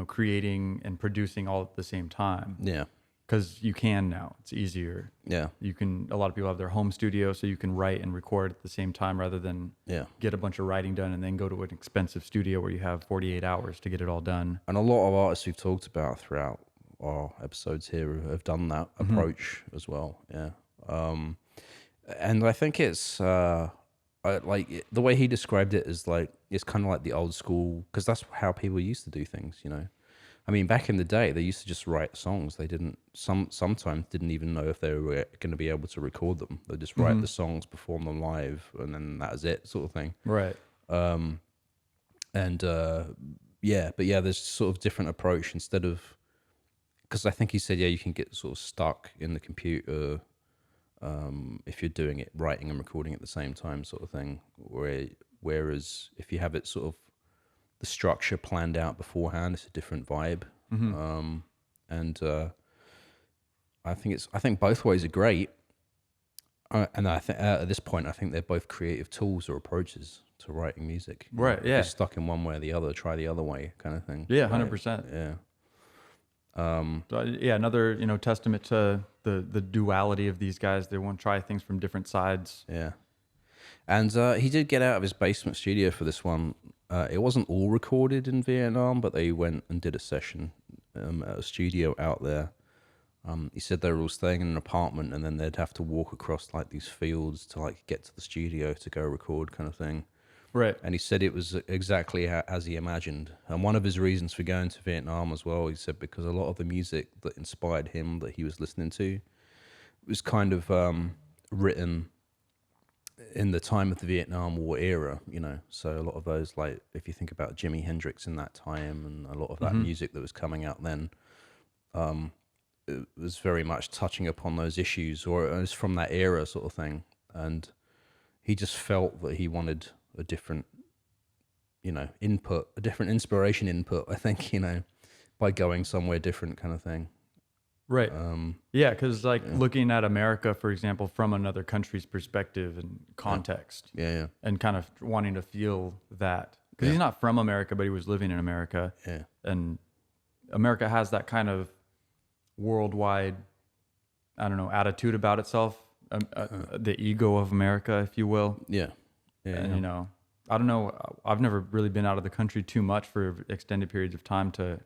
creating and producing all at the same time. Yeah. Because you can now. It's easier. Yeah. A lot of people have their home studio, so you can write and record at the same time rather than get a bunch of writing done and then go to an expensive studio where you have 48 hours to get it all done. And a lot of artists we've talked about throughout our episodes here have done that approach as well. Yeah. And I think it's like the way he described it is like, it's kind of like the old school, because that's how people used to do things, I mean, back in the day, they used to just write songs. They sometimes didn't even know if they were going to be able to record them. They'd just write the songs, perform them live, and then that was it, sort of thing. Right. There's sort of different approach instead of, because I think he said, you can get sort of stuck in the computer if you're doing it, writing and recording at the same time, sort of thing. Whereas if you have it sort of the structure planned out beforehand, it's a different vibe. I think both ways are great. And I think at this point, I think they're both creative tools or approaches to writing music. Right. Yeah. If you're stuck in one way or the other, try the other way, kind of thing. Yeah. 100%. Yeah. Another, testament to the duality of these guys. They want to try things from different sides. Yeah. And he did get out of his basement studio for this one. It wasn't all recorded in Vietnam, but they went and did a session at a studio out there. He said they were all staying in an apartment, and then they'd have to walk across like these fields to like get to the studio to go record, kind of thing. Right. And he said it was exactly as he imagined. And one of his reasons for going to Vietnam as well, he said, because a lot of the music that inspired him that he was listening to was kind of written in the time of the Vietnam War era, So a lot of those, like, if you think about Jimi Hendrix in that time and a lot of that music that was coming out then, it was very much touching upon those issues, or it was from that era, sort of thing. And he just felt that he wanted a different, input, a different inspiration input, I think, by going somewhere different, kind of thing. Right. Yeah, because looking at America, for example, from another country's perspective and context. Yeah. And kind of wanting to feel that. Because he's not from America, but he was living in America. Yeah. And America has that kind of worldwide, attitude about itself. The ego of America, if you will. Yeah. And, I don't know. I've never really been out of the country too much for extended periods of time to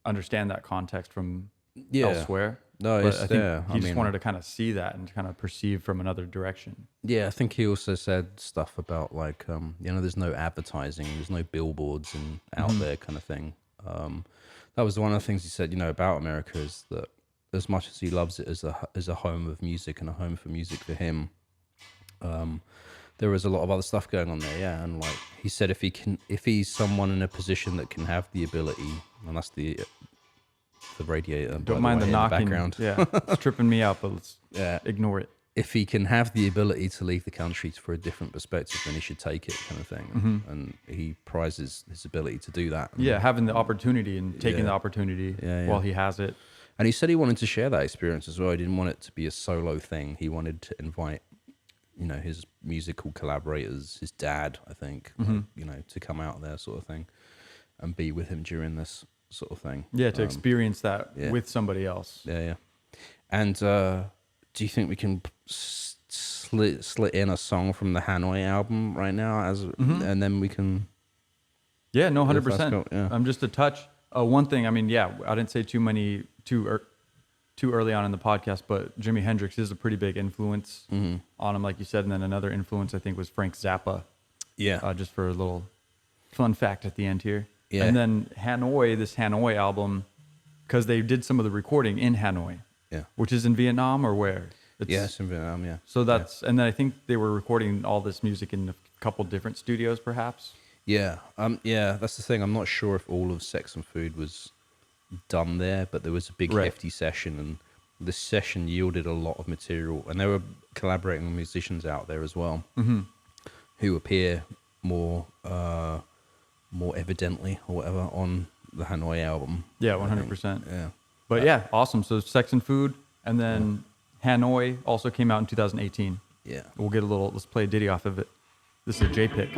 understand that context from elsewhere. No, but it's I think there. he just wanted to kind of see that and kind of perceive from another direction. Yeah, I think he also said stuff about like, there's no advertising, there's no billboards and out there, kind of thing. That was one of the things he said, about America, is that as much as he loves it as a home of music and a home for music for him, there is a lot of other stuff going on there. Yeah, and like he said, if he's someone in a position that can have the ability, and that's the radiator. Don't mind the knocking. Background. Yeah, it's tripping me out, but let's ignore it. If he can have the ability to leave the country for a different perspective, then he should take it, kind of thing. And he prizes his ability to do that. Yeah, having the opportunity and taking the opportunity while he has it. And he said he wanted to share that experience as well. He didn't want it to be a solo thing. He wanted to invite, his musical collaborators, his dad, I think, to come out there, sort of thing, and be with him during this sort of thing. Yeah, to experience that with somebody else. Yeah. And do you think we can slit in a song from the Hanoi album right now, and then we can? Yeah, no, 100%. Yeah. Just a touch. One thing, I didn't say too early on in the podcast, but Jimi Hendrix is a pretty big influence on him, like you said. And then another influence, I think, was Frank Zappa. Yeah. Just for a little fun fact at the end here. Yeah. And then this Hanoi album, because they did some of the recording in Hanoi. Yeah. Which is in Vietnam or where? It's in Vietnam, yeah. So and then I think they were recording all this music in a couple different studios, perhaps. Yeah. That's the thing. I'm not sure if all of Sex and Food was done there, but there was a big hefty session, and this session yielded a lot of material, and they were collaborating with musicians out there as well, who appear more evidently or whatever on the Hanoi album. Yeah, 100%. Yeah. But yeah, awesome. So Sex and Food, and then Hanoi also came out in 2018. Yeah. We'll get a little, let's play a ditty off of it. This is a J-pick.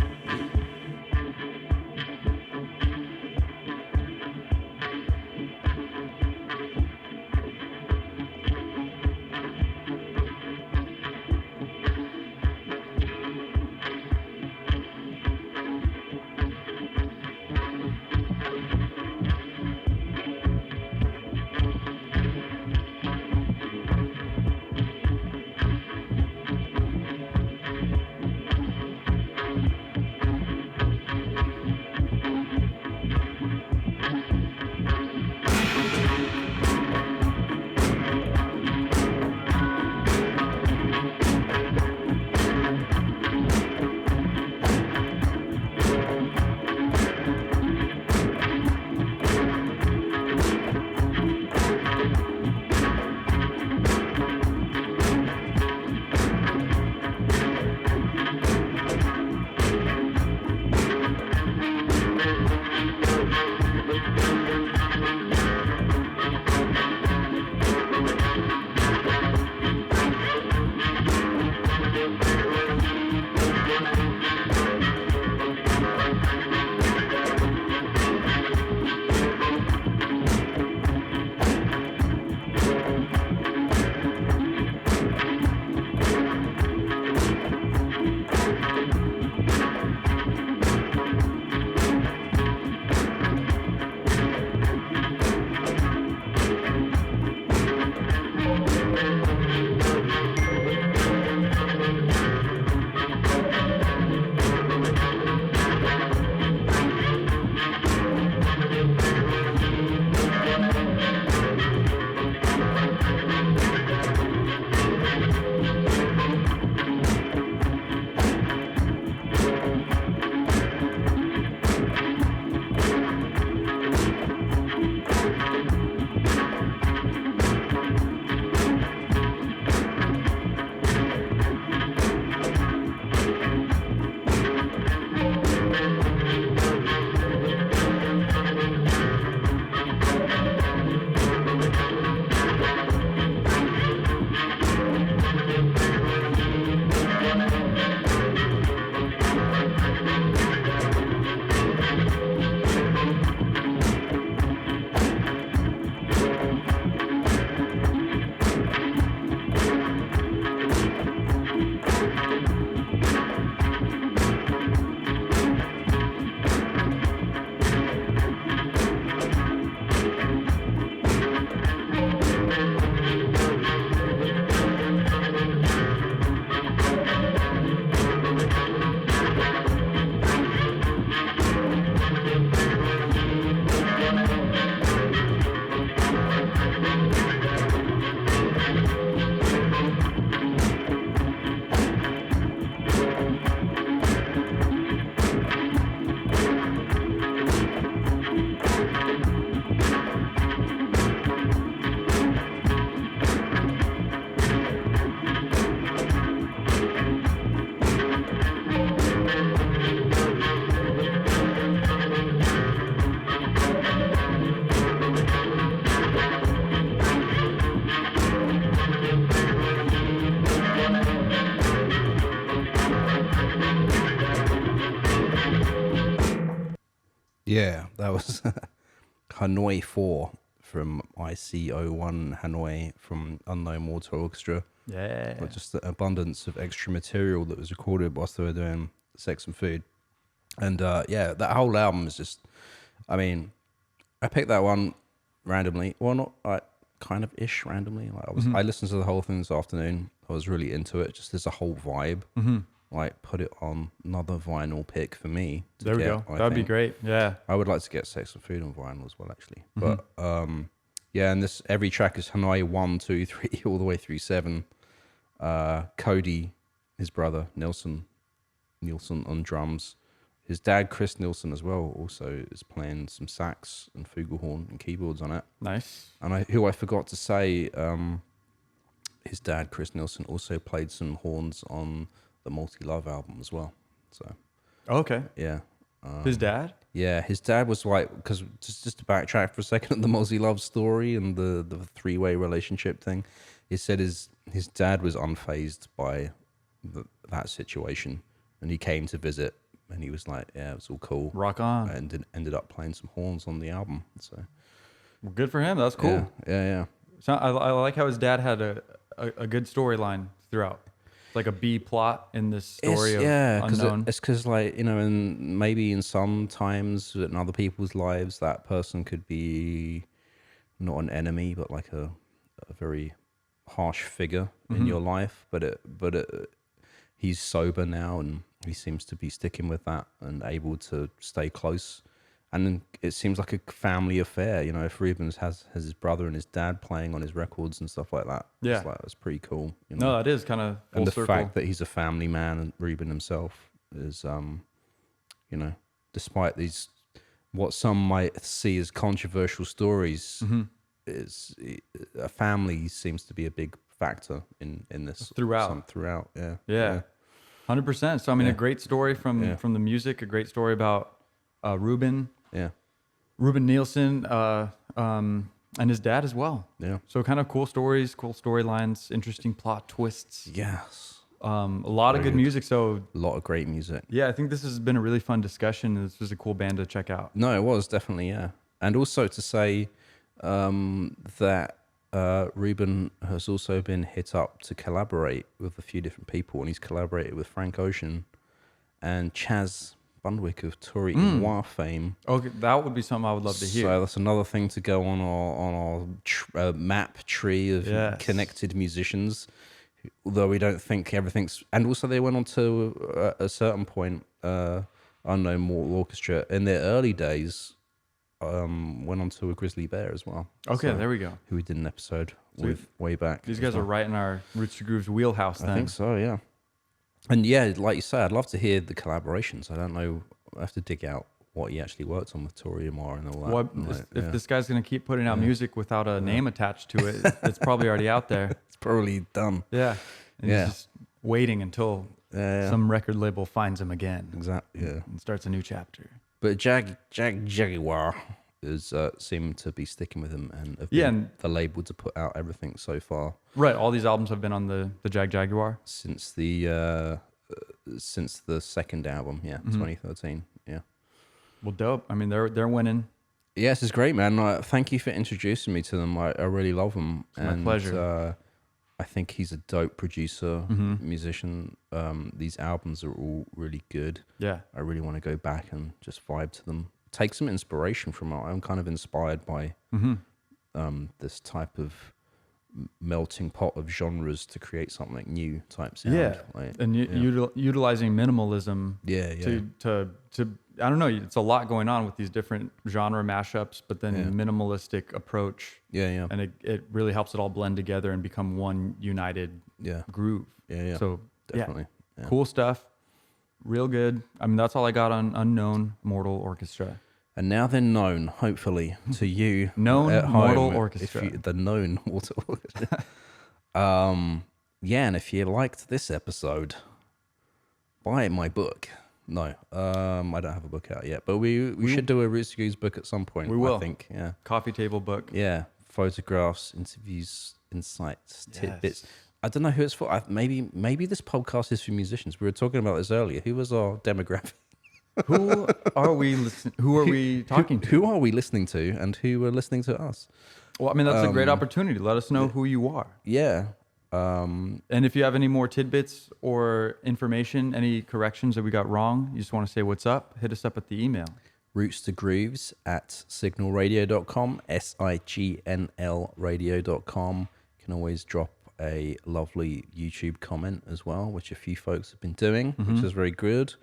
Yeah, that was Hanoi 4 from IC01 Hanoi from Unknown Mortal Orchestra. Yeah. But just the abundance of extra material that was recorded whilst they were doing Sex and Food. And yeah, that whole album is just, I mean, I picked that one randomly. Well, not like kind of ish randomly. Like I listened to the whole thing this afternoon. I was really into it. Just as a whole vibe. Like put it on another vinyl pick for me. There we go. That'd be great. Yeah. I would like to get Sex and Food on vinyl as well, actually. But yeah, and this every track is Hanoi 1, 2, 3, all the way through 7. Cody, his brother Nielson on drums. His dad Chris Nielson as well also is playing some sax and flugelhorn and keyboards on it. Nice. And who I forgot to say, his dad Chris Nielson also played some horns on the Multi Love album as well. So okay. yeah, His dad? Yeah, his dad was like, because just to backtrack for a second, the Mozzie Love story and the three-way relationship thing, he said his dad was unfazed by that situation, and he came to visit, and he was like, yeah, it was all cool. Rock on. And ended up playing some horns on the album. So Well, good for him. That's cool. Yeah. So I like how his dad had a good storyline throughout. Like a B plot in this story of unknown. It's because, like, you know, and maybe in some times in other people's lives, that person could be not an enemy, but like a very harsh figure in your life. But he's sober now, and he seems to be sticking with that and able to stay close. And it seems like a family affair, you know. If Rubens has his brother and his dad playing on his records and stuff like that, yeah, it's like, that's pretty cool. You know? No, that is kind of full and the circle. fact that he's a family man, and Ruben himself is, you know, despite these what some might see as controversial stories, is a family seems to be a big factor in this throughout. Yeah. 100%. So I mean, a great story from the music, a great story about Ruben. Yeah. Ruban Nielson, and his dad as well. Yeah. So kind of cool stories, cool storylines, interesting plot twists. Yes. A lot of good music. So a lot of great music. Yeah, I think this has been a really fun discussion. This was a cool band to check out. No, it was definitely, yeah. And also to say that Ruben has also been hit up to collaborate with a few different people, and he's collaborated with Frank Ocean and Chaz Bundwick of Tory Noir fame. Okay, that would be something I would love to hear. So that's another thing to go on our map tree of connected musicians. Although we don't think everything's, and also they went on to a certain point, unknown Mortal Orchestra in their early days. Went on to a Grizzly Bear as well. Okay, so, there we go. Who we did an episode with way back. These guys are right in our Roots to Grooves wheelhouse then. I think so, yeah. And yeah, like you say, I'd love to hear the collaborations. I don't know. I have to dig out what he actually worked on with Tori Amar and all that. If this guy's going to keep putting out music without a name attached to it, it's probably already out there. It's probably done. Yeah. And he's just waiting until some record label finds him again. Exactly, yeah. And starts a new chapter. But Jaguar is seemed to be sticking with him and have been the label to put out everything so far. Right, all these albums have been on the Jaguar since the second album, 2013. Yeah. Well, dope. I mean, they're winning. Yes, it's great, man. Thank you for introducing me to them. I really love them. It's my pleasure. I think he's a dope producer, musician. These albums are all really good. Yeah. I really want to go back and just vibe to them. Take some inspiration from it. I'm kind of inspired by this type of melting pot of genres to create something new type sound. Yeah, and utilizing minimalism. To I don't know. It's a lot going on with these different genre mashups, but then minimalistic approach. Yeah. And it really helps it all blend together and become one united groove. Yeah. So definitely cool stuff. Real good. I mean, that's all I got on Unknown Mortal Orchestra. And now they're known, hopefully, to you. Known at home, Mortal Orchestra. The known Mortal Orchestra. And if you liked this episode, buy my book. No, I don't have a book out yet, but we should do a Roots to Grooves book at some point. We will. I think, yeah. Coffee table book. Yeah, photographs, interviews, insights, tidbits. I don't know who it's for. Maybe this podcast is for musicians. We were talking about this earlier. Who was our demographic? Who are we talking to? Who are we listening to, and who are listening to us? Well, I mean, that's a great opportunity. Let us know who you are. Yeah. And if you have any more tidbits or information, any corrections that we got wrong, you just want to say what's up, hit us up at the email. rootstogrooves@signalradio.com, SIGNL radio.com. You can always drop a lovely YouTube comment as well, which a few folks have been doing, which is very good.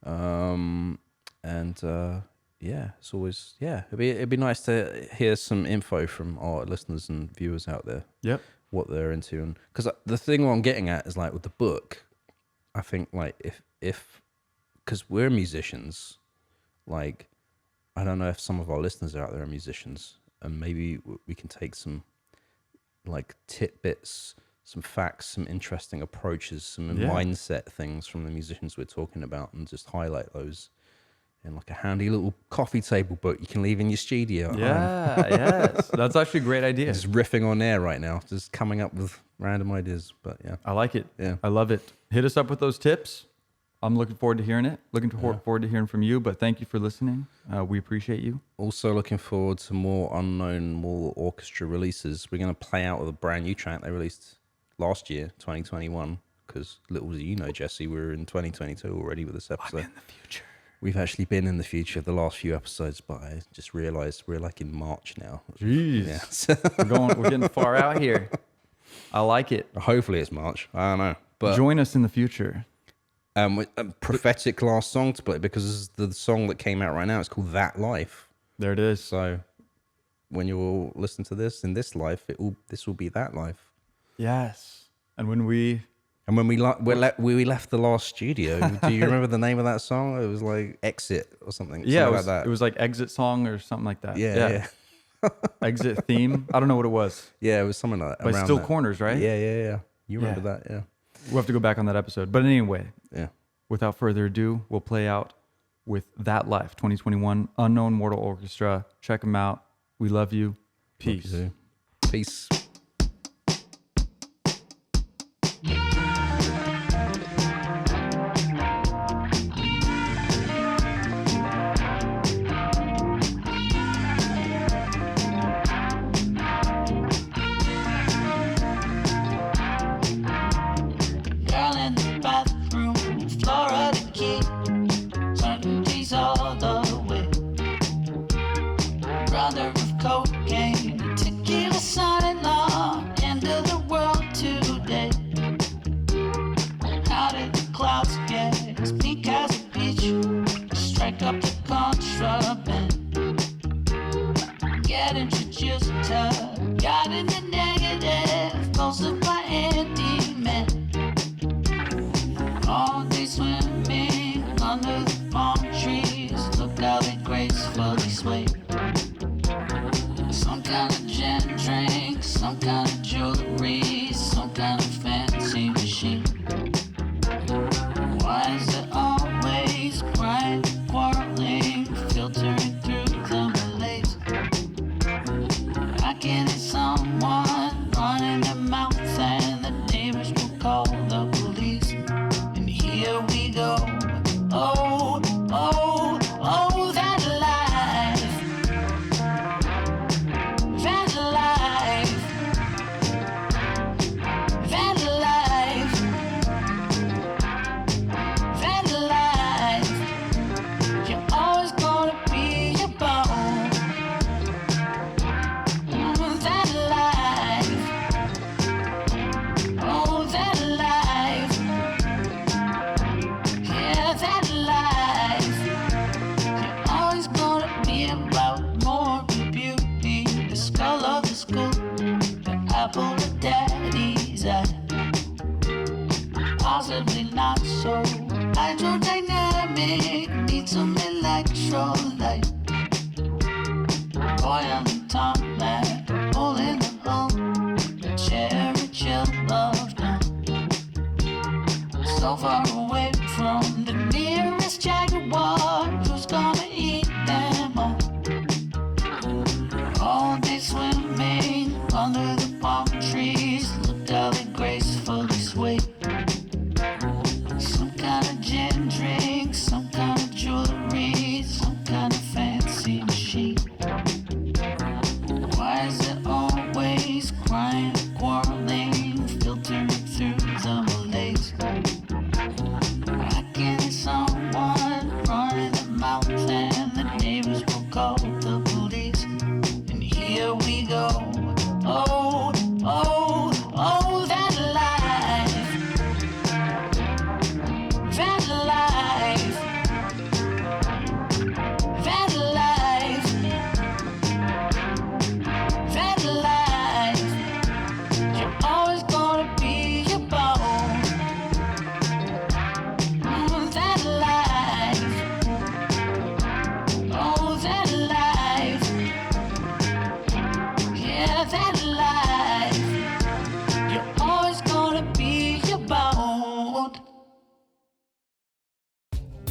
It's always it'd be nice to hear some info from our listeners and viewers out there. Yep. What they're into, and because the thing I'm getting at is like with the book, I think like if because we're musicians, like I don't know if some of our listeners out there are musicians, and maybe we can take some like tidbits, some facts, some interesting approaches, some mindset things from the musicians we're talking about, and just highlight those in like a handy little coffee table book you can leave in your studio. Yeah, yes. That's actually a great idea. Just riffing on air right now, just coming up with random ideas. But yeah, I like it. Yeah. I love it. Hit us up with those tips. I'm looking forward to hearing it. Forward to hearing from you. But thank you for listening. We appreciate you. Also looking forward to more unknown Mortal Orchestra releases. We're going to play out with a brand new track they released last year, 2021. Because little do you know, Jesse, we're in 2022 already with this episode. I'm in the future. We've actually been in the future the last few episodes, but I just realized we're like in March now. Jeez. Yeah. We're getting far out here. I like it. Hopefully it's March. I don't know. But join us in the future. A prophetic last song to play, because this is the song that came out right now. It's called That Life. There it is. So when you all listen to this in this life, this will be that life. Yes. And when we left the last studio, do you remember the name of that song? It was like Exit or something. Yeah, like that. It was like Exit Song or something like that. Yeah. Exit Theme. I don't know what it was. Yeah, it was something like that. But Still Corners, right? Yeah. You remember that? Yeah. We'll have to go back on that episode. But anyway, yeah. Without further ado, we'll play out with That Life 2021 Unknown Mortal Orchestra. Check them out. We love you. Peace. Love you too. Peace. Someone running the mountain.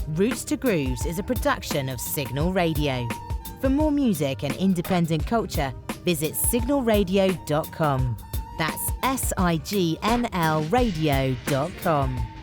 Roots to Grooves is a production of Signl Radio. For more music and independent culture, visit signalradio.com. That's signl radio.com.